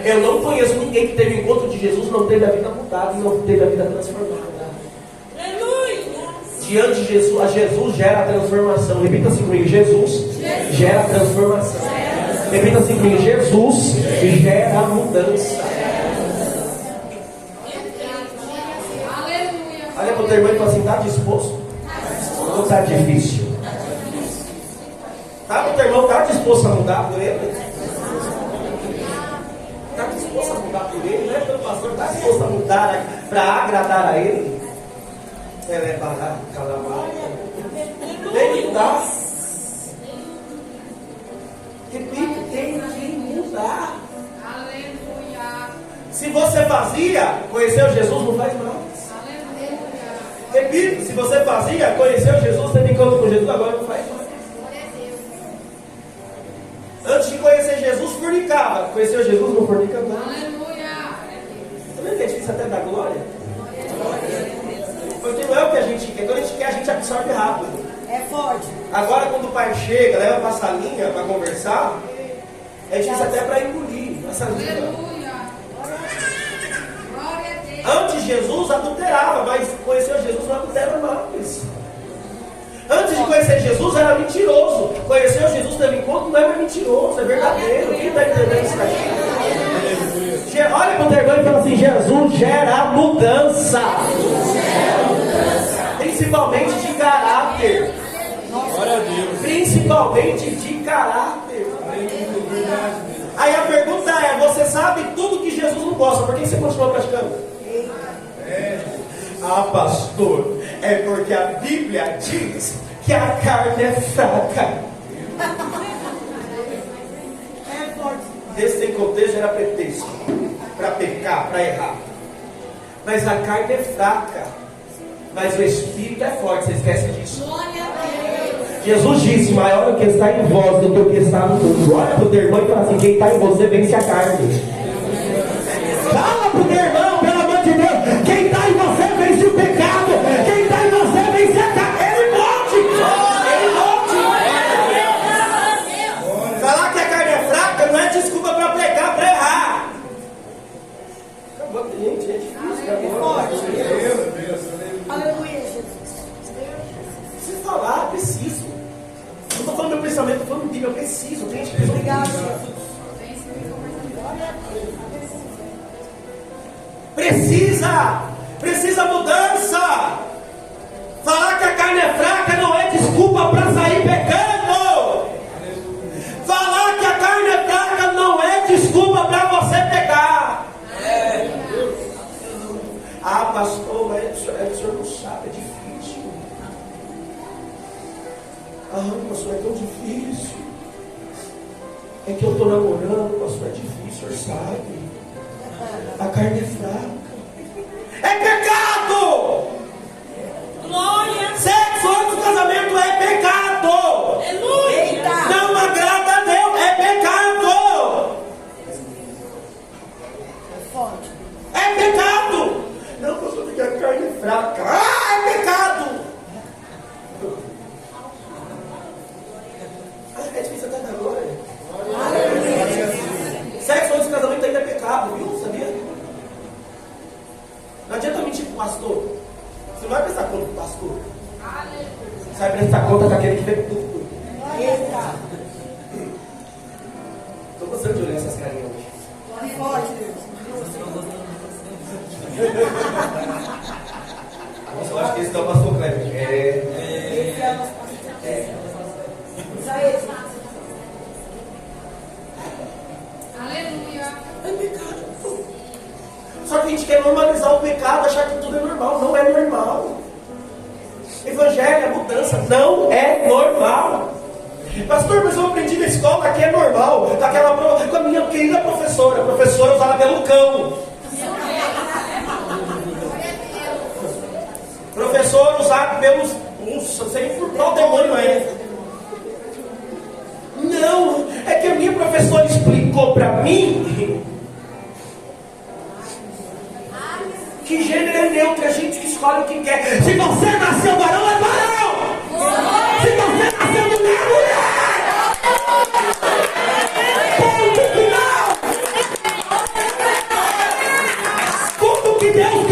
Eu não conheço ninguém que teve encontro de Jesus e não teve a vida mudada e não teve a vida transformada. Diante de Jesus, a Jesus gera a transformação. Repita assim comigo, Jesus gera a transformação. Repita assim comigo, Jesus gera a mudança. Olha para o teu irmão e fala assim, está disposto? Ou está difícil? Tá, o teu irmão está disposto a mudar por ele? Está disposto a mudar por ele? Não é pelo pastor, está disposto a mudar para agradar a ele? Ela é barata, calamar. Tem que mudar. Repito, tem que mudar. fazia, conheceu Jesus, não faz mais. Repito, se você fazia, conheceu Jesus, teve encontro com Jesus, agora não faz mais. Antes de conhecer Jesus, fornicava. Conheceu Jesus, não fornica mais. Tá vendo que é difícil até dar glória? Porque não é o que a gente quer. Quando a gente quer, a gente absorve rápido. É forte. Agora, quando o pai chega, leva pra salinha para conversar, é difícil até para engolir essa língua. Antes Jesus adulterava, mas conheceu Jesus não adultera mais. Antes de conhecer Jesus era mentiroso. Conheceu Jesus, teve encontro, não é mais mentiroso, é verdadeiro. Quem está entendendo isso aqui? Olha para o teu irmão e fala assim: Jesus gera mudança. Principalmente de caráter. Glória a Deus. Principalmente de caráter. Aí a pergunta é: você sabe tudo que Jesus não gosta, por que você continua praticando? Ah, pastor, é porque a Bíblia diz que a carne é fraca. É forte. Esse contexto era pretexto para pecar, para errar. Mas a carne é fraca, mas o Espírito é forte. Você esquece disso? Jesus disse: maior o que está em vós do que o que está no mundo. Olha para o teu irmão e fala assim: quem está em você vence a carne. Fala para o teu irmão, pelo amor de Deus: quem está em você vence o pecado. Quem está em você vence a carne. Ele pode. Falar que a carne é fraca não é desculpa para pecar, para errar. Acabou, gente, é difícil. Aleluia, Jesus. Preciso falar, preciso. Não estou falando do meu pensamento, estou falando de Bíblia, eu preciso. Tem gente que Obrigado, Jesus. Precisa mudança. Falar que a carne é fraca não é desculpa para sair pecando. Falar que a carne é fraca não é desculpa para você pecar. Ah, pastor, mas o senhor não sabe, é difícil. Ah, pastor, é tão difícil. É que eu estou namorando, pastor, é difícil, o senhor sabe. A carne é fraca. É pecado! Glória! Sexo antes do casamento é pecado! Aleluia! Não agrada a Deus, é pecado! É forte. É pecado! Não, pastor, porque a carne é fraca. Ah, é pecado! É difícil até agora. Sexo antes do casamento ainda é pecado, viu? Sabia? Não adianta mentir pro pastor. Você não vai prestar conta pro pastor. Você vai prestar conta daquele que vê tudo. Eita. Estou gostando de olhar essas carinhas hoje. É forte, Deus. Nossa, eu acho que esse é o pastor Kleber. Esse é o nosso pastor. Isso aí. Aleluia! É pecado. Só que a gente quer normalizar o pecado, achar que tudo é normal. Não é normal. Evangelho, a mudança não é normal. Pastor, mas eu aprendi na escola que é normal. Com a minha querida professora. A professora usava pelo cão. Professor usado pelos. Não sei por qual demônio é. Não, é que a minha professora explicou para mim que gênero é neutro, a gente que escolhe o que quer. Se você nasceu varão, é varão. Se você nasceu mulher, é mulher. Ponto final. Tudo que Deus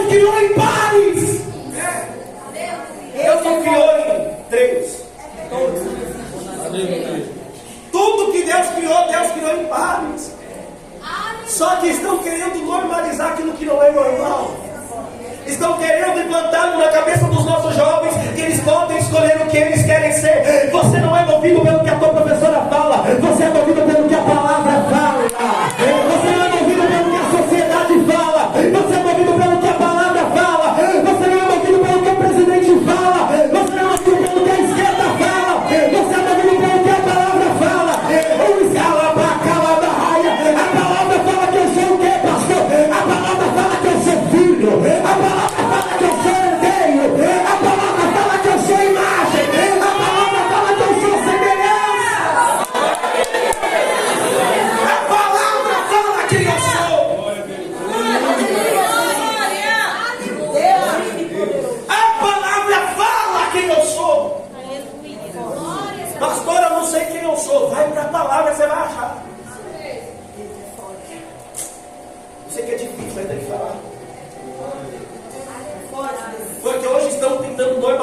criou em pares. Deus não criou em três. Tudo que Deus criou em pares. Só que estão querendo normalizar aquilo que não é normal. Estão querendo implantar na cabeça dos nossos jovens que eles podem escolher o que eles querem ser. Você não é movido pelo que a tua professora fala. Você é movido pelo que a palavra fala. Você não é movido pelo que a sociedade fala. Você é movido pelo que a palavra fala. Você não é movido pelo que o presidente fala. Você não é movido pelo que a esquerda fala. Você é movido pelo que a palavra fala. A palavra fala que eu sou o quê, pastor? A palavra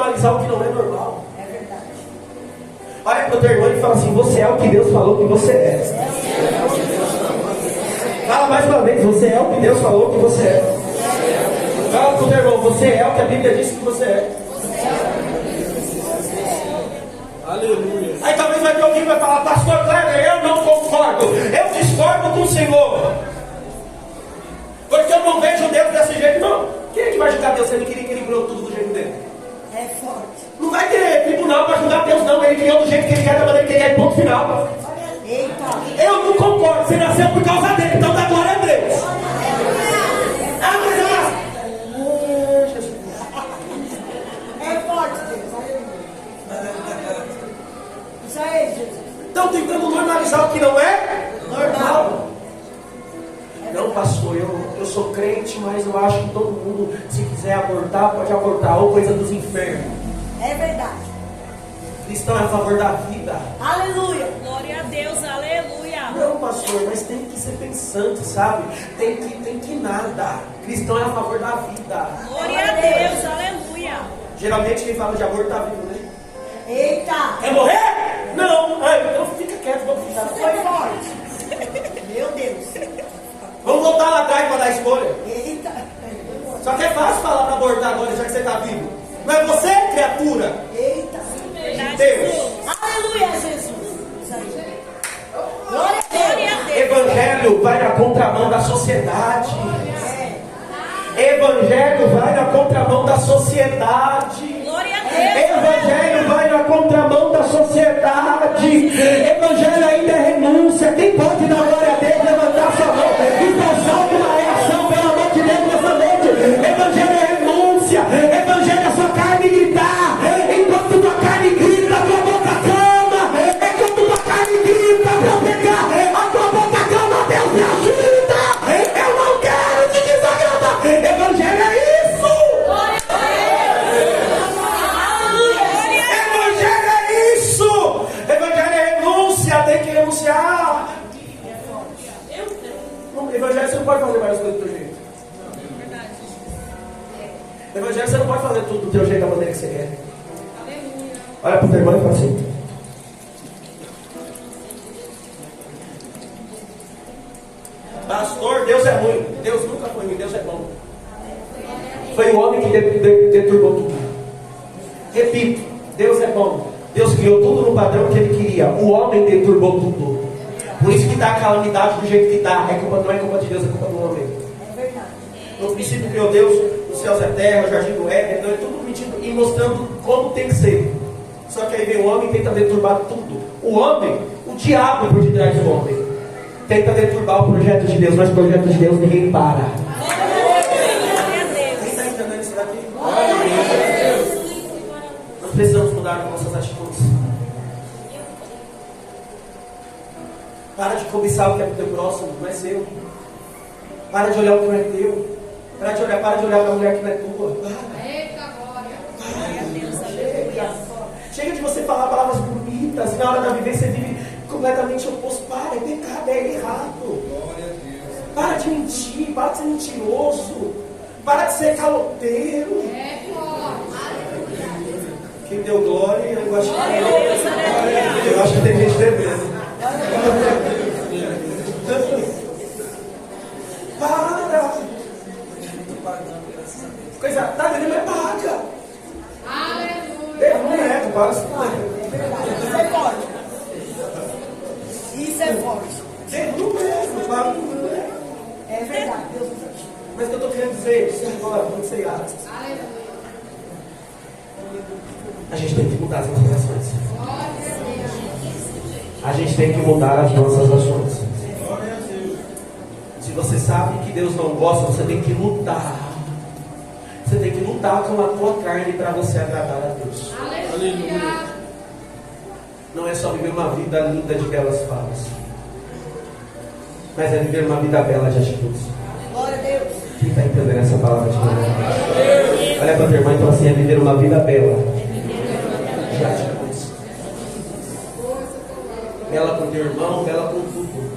normalizar o que não é normal. É verdade. Olha para o teu irmão e fala assim: você é o que Deus falou que você é. Fala mais uma vez: você é o que Deus falou que você é. Fala para o teu irmão: você é o que a Bíblia disse que você é. Aleluia. Aí talvez vai ter alguém que vai falar: pastor Kleber, eu não concordo, eu discordo com o Senhor, porque eu não vejo Deus desse jeito. Não, quem é que vai julgar Deus se ele queria que ele criou tudo do jeito dele? É forte. Não vai ter tribunal para julgar Deus, não. Ele criou do jeito que ele quer, da maneira que ele quer, ponto final. Eita. Eu não concordo, você nasceu por causa dele, então dá glória a Deus. É forte, Deus. Isso aí, Jesus. Estão tentando normalizar o que não é normal. Não, pastor, eu sou crente, mas eu acho que todo mundo, se quiser abortar, pode abortar, ou coisa dos infernos. É verdade. Cristão é a favor da vida. Aleluia. Glória a Deus, aleluia. Não, pastor, mas tem que ser pensante, sabe? Tem que nada. Cristão é a favor da vida. Glória a Deus, aleluia. Geralmente quem fala de aborto está vivo, né? Eita. Quer morrer? Não. Então fica quieto, vamos ficar. Foi forte. Meu Deus. Vamos voltar lá atrás para dar escolha. Eita. Só que é fácil falar para abortar agora, já que você está vivo. Não é você, criatura? Eita. Deus. Aleluia, Jesus. Isso aí. Glória a Deus. Evangelho vai na contramão da sociedade. Evangelho vai na contramão da sociedade. Glória a Deus. Evangelho vai na contramão da sociedade. Evangelho ainda é renúncia. Quem pode dar glória a Deus, levantar sua mão e causar uma reação, pelo amor de Deus, nessa noite. Evangelho é renúncia. Evangelho é sua carne gritar. Enquanto tua carne grita, a tua boca clama. Enquanto tua carne grita para pegar, a tua boca clama: Deus me ajuda. Eu não quero te desagradar. Evangelho é isso. Evangelho é isso. Evangelho é renúncia. Tem que renunciar. Evangelho você não pode fazer várias coisas do teu jeito. Evangelho você não pode fazer tudo do teu jeito, da maneira que você quer. Olha para o teu irmão e fala assim: pastor, Deus é ruim. Deus nunca foi ruim, Deus é bom. Foi o homem que deturbou tudo. Repito, Deus é bom. Deus criou tudo no padrão que Ele queria. O homem deturbou tudo. Por isso que dá a calamidade do jeito que dá. Não é culpa de Deus, é culpa do homem. É verdade. No princípio criou Deus, os céus e a terra, o jardim do Éden, então é tudo mentindo e mostrando como tem que ser. Só que aí vem o homem e tenta deturbar tudo. O homem, o diabo por detrás do homem, tenta deturbar o projeto de Deus, mas o projeto de Deus ninguém para. Quem está entendendo isso daqui? Nós precisamos mudar as nossas atitudes. Para de cobiçar o que é do teu próximo, não é seu. Para de olhar o que não é teu. Para de olhar para a mulher que não é tua. Chega de você falar palavras bonitas e na hora da vivência você vive completamente oposto. Para, é pecado, é errado. Para de mentir, para de ser mentiroso. Para de ser caloteiro. Quem deu glória, eu acho que tem gente devendo. Para. Coisa, tá vendo? É paga. Não é, tu para se paga. Isso é forte. Isso é forte. Não é, tu para não é. É verdade. Deus nos ajude. Mas o que eu estou querendo dizer, isso agora, não sei lá. A gente tem que mudar as nossas ações. A gente tem que mudar as nossas ações. Se você sabe que Deus não gosta, você tem que lutar. Você tem que lutar com a tua carne para você agradar a Deus. Aleluia. Não é só viver uma vida linda de belas falas, mas é viver uma vida bela de atitudes. Glória a Deus. Quem está entendendo essa palavra de manhã? Olha para a tua irmã e fala assim: é viver uma vida bela de atitudes. Bela com teu irmão, bela com tudo.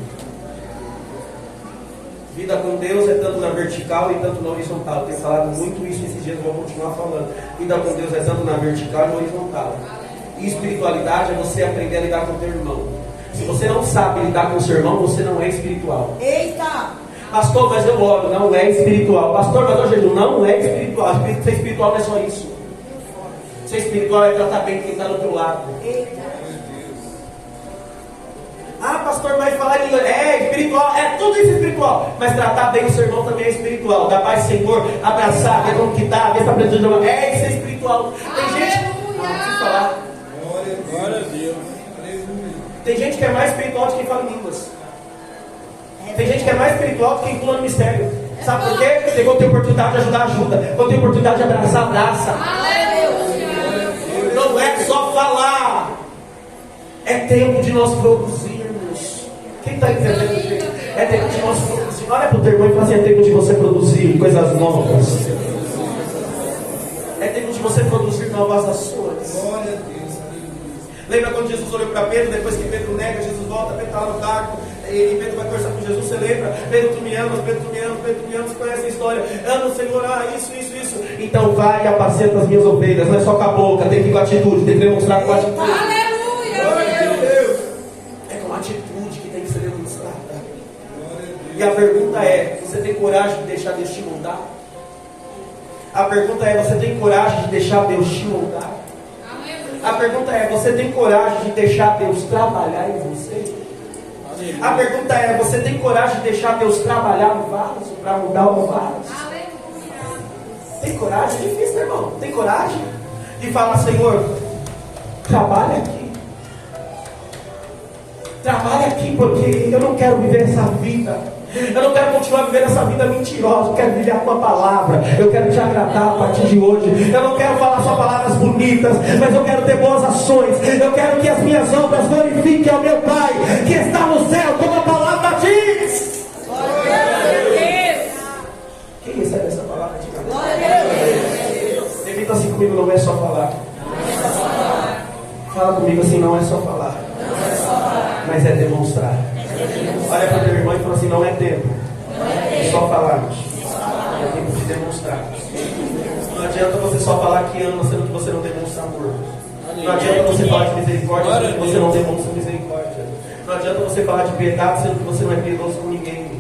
Vida com Deus é tanto na vertical e tanto na horizontal. Eu tenho falado muito isso esses dias, vou continuar falando. Vida com Deus é tanto na vertical e na horizontal. E espiritualidade é você aprender a lidar com o teu irmão. Se você não sabe lidar com o seu irmão, você não é espiritual. Eita! Pastor, mas eu oro, não é espiritual. Pastor, mas eu jejum, não é espiritual. Ser espiritual não é só isso. Ser espiritual é tratar bem quem está do outro lado. Ah, pastor, mas falar em língua é espiritual, é tudo isso espiritual. Mas tratar bem o seu irmão também é espiritual. Dar paz, Senhor, abraçar, ver como que está, ver se está precisando de uma. É isso, é espiritual. Tem gente. Não preciso falar. Glória a Deus. Tem gente que é mais espiritual do que quem fala em línguas. Tem gente que é mais espiritual do que quem pula no mistério. Sabe por quê? Porque quando tem oportunidade de ajudar, ajuda. Quando tem oportunidade de abraçar, abraça. Não é só falar. É tempo de nós produzirmos. Quem está entendendo, gente? É tempo de nós produzirmos. Olha para o teu irmão e fala assim: é tempo de você produzir coisas novas. É tempo de você produzir novas ações. Glória a Deus. Lembra quando Jesus olhou para Pedro, depois que Pedro nega, Jesus volta, Pedro está lá no barco, e Pedro vai conversar com Jesus, você lembra? Pedro, tu me amas, Pedro, tu me amas, Pedro, tu me amas, você conhece a história? Amo, Senhor, isso. Então vai e apacenta as minhas ovelhas, não é só com a boca, tem que ir com atitude, tem que demonstrar com atitude. Aleluia! É com atitude que tem que ser demonstrada. E a pergunta é: você tem coragem de deixar Deus te moldar? A pergunta é: você tem coragem de deixar Deus te moldar? A pergunta é: você tem coragem de deixar Deus trabalhar em você? A pergunta é: você tem coragem de deixar Deus trabalhar no vaso para mudar o vaso? Tem coragem? É difícil, irmão. Tem coragem de falar: Senhor, trabalha aqui. Trabalha aqui, porque eu não quero viver essa vida. Eu não quero continuar vivendo essa vida mentirosa. Eu quero viver a tua palavra. Eu quero te agradar a partir de hoje. Eu não quero falar só palavras bonitas, mas eu quero ter boas ações. Eu quero que as minhas obras glorifiquem ao meu Pai que está no céu, como a palavra diz. Quem recebe essa palavra? Repita assim comigo: não é só falar. Fala comigo assim: não é só falar, mas é demonstrar. Olha para o teu irmão e fala assim: não é tempo de só falarmos, é tempo de demonstrarmos. Não adianta você só falar que ama, sendo que você não demonstra amor. Não adianta você falar de misericórdia, sendo que você não demonstra misericórdia. Não adianta você falar de piedade, sendo que você não é piedoso com ninguém.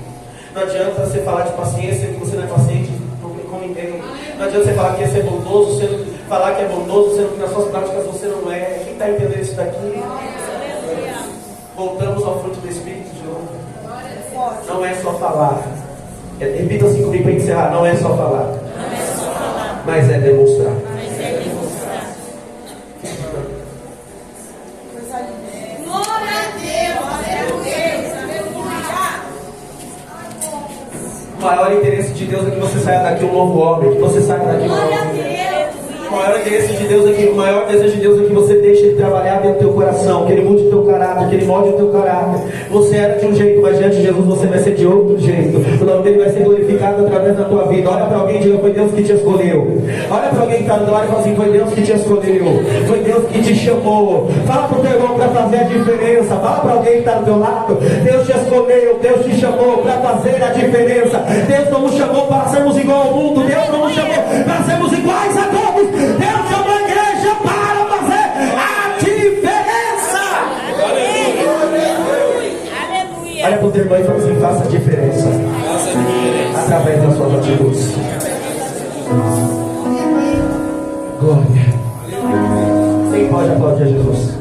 Não adianta você falar de paciência, sendo que você não é paciente com ninguém. Não adianta você falar que é ser bondoso, falar que é bondoso, sendo que nas suas práticas você não é. Quem está entendendo isso daqui? Voltamos ao fruto do Espírito de novo. Não é só falar. Repita assim comigo para encerrar: não é só falar, mas é demonstrar. Glória a Deus! O maior interesse de Deus é que você saia daqui um novo homem, que você saia daqui um novo homem. O maior interesse de Deus é que, o maior desejo de Deus é que você deixe Ele trabalhar dentro do teu coração, que Ele mude o teu caráter, que Ele molde o teu caráter. Você era de um jeito, mas diante de Jesus você vai ser de outro jeito. O nome dele vai ser glorificado através da tua vida. Olha para alguém e diga: foi Deus que te escolheu. Olha para alguém que está do lado e fala assim: foi Deus que te escolheu. Foi Deus que te chamou. Fala para o teu irmão para fazer a diferença. Fala para alguém que está do teu lado: Deus te escolheu, Deus te chamou para fazer a diferença. Deus não nos chamou para sermos igual ao mundo. Deus não nos chamou para sermos iguais a todos. Deus chamou a igreja para fazer a diferença. Aleluia! Olha para o teu irmão e fala assim: faça a diferença através das suas atitudes. Glória. Quem pode aplaudir a Jesus?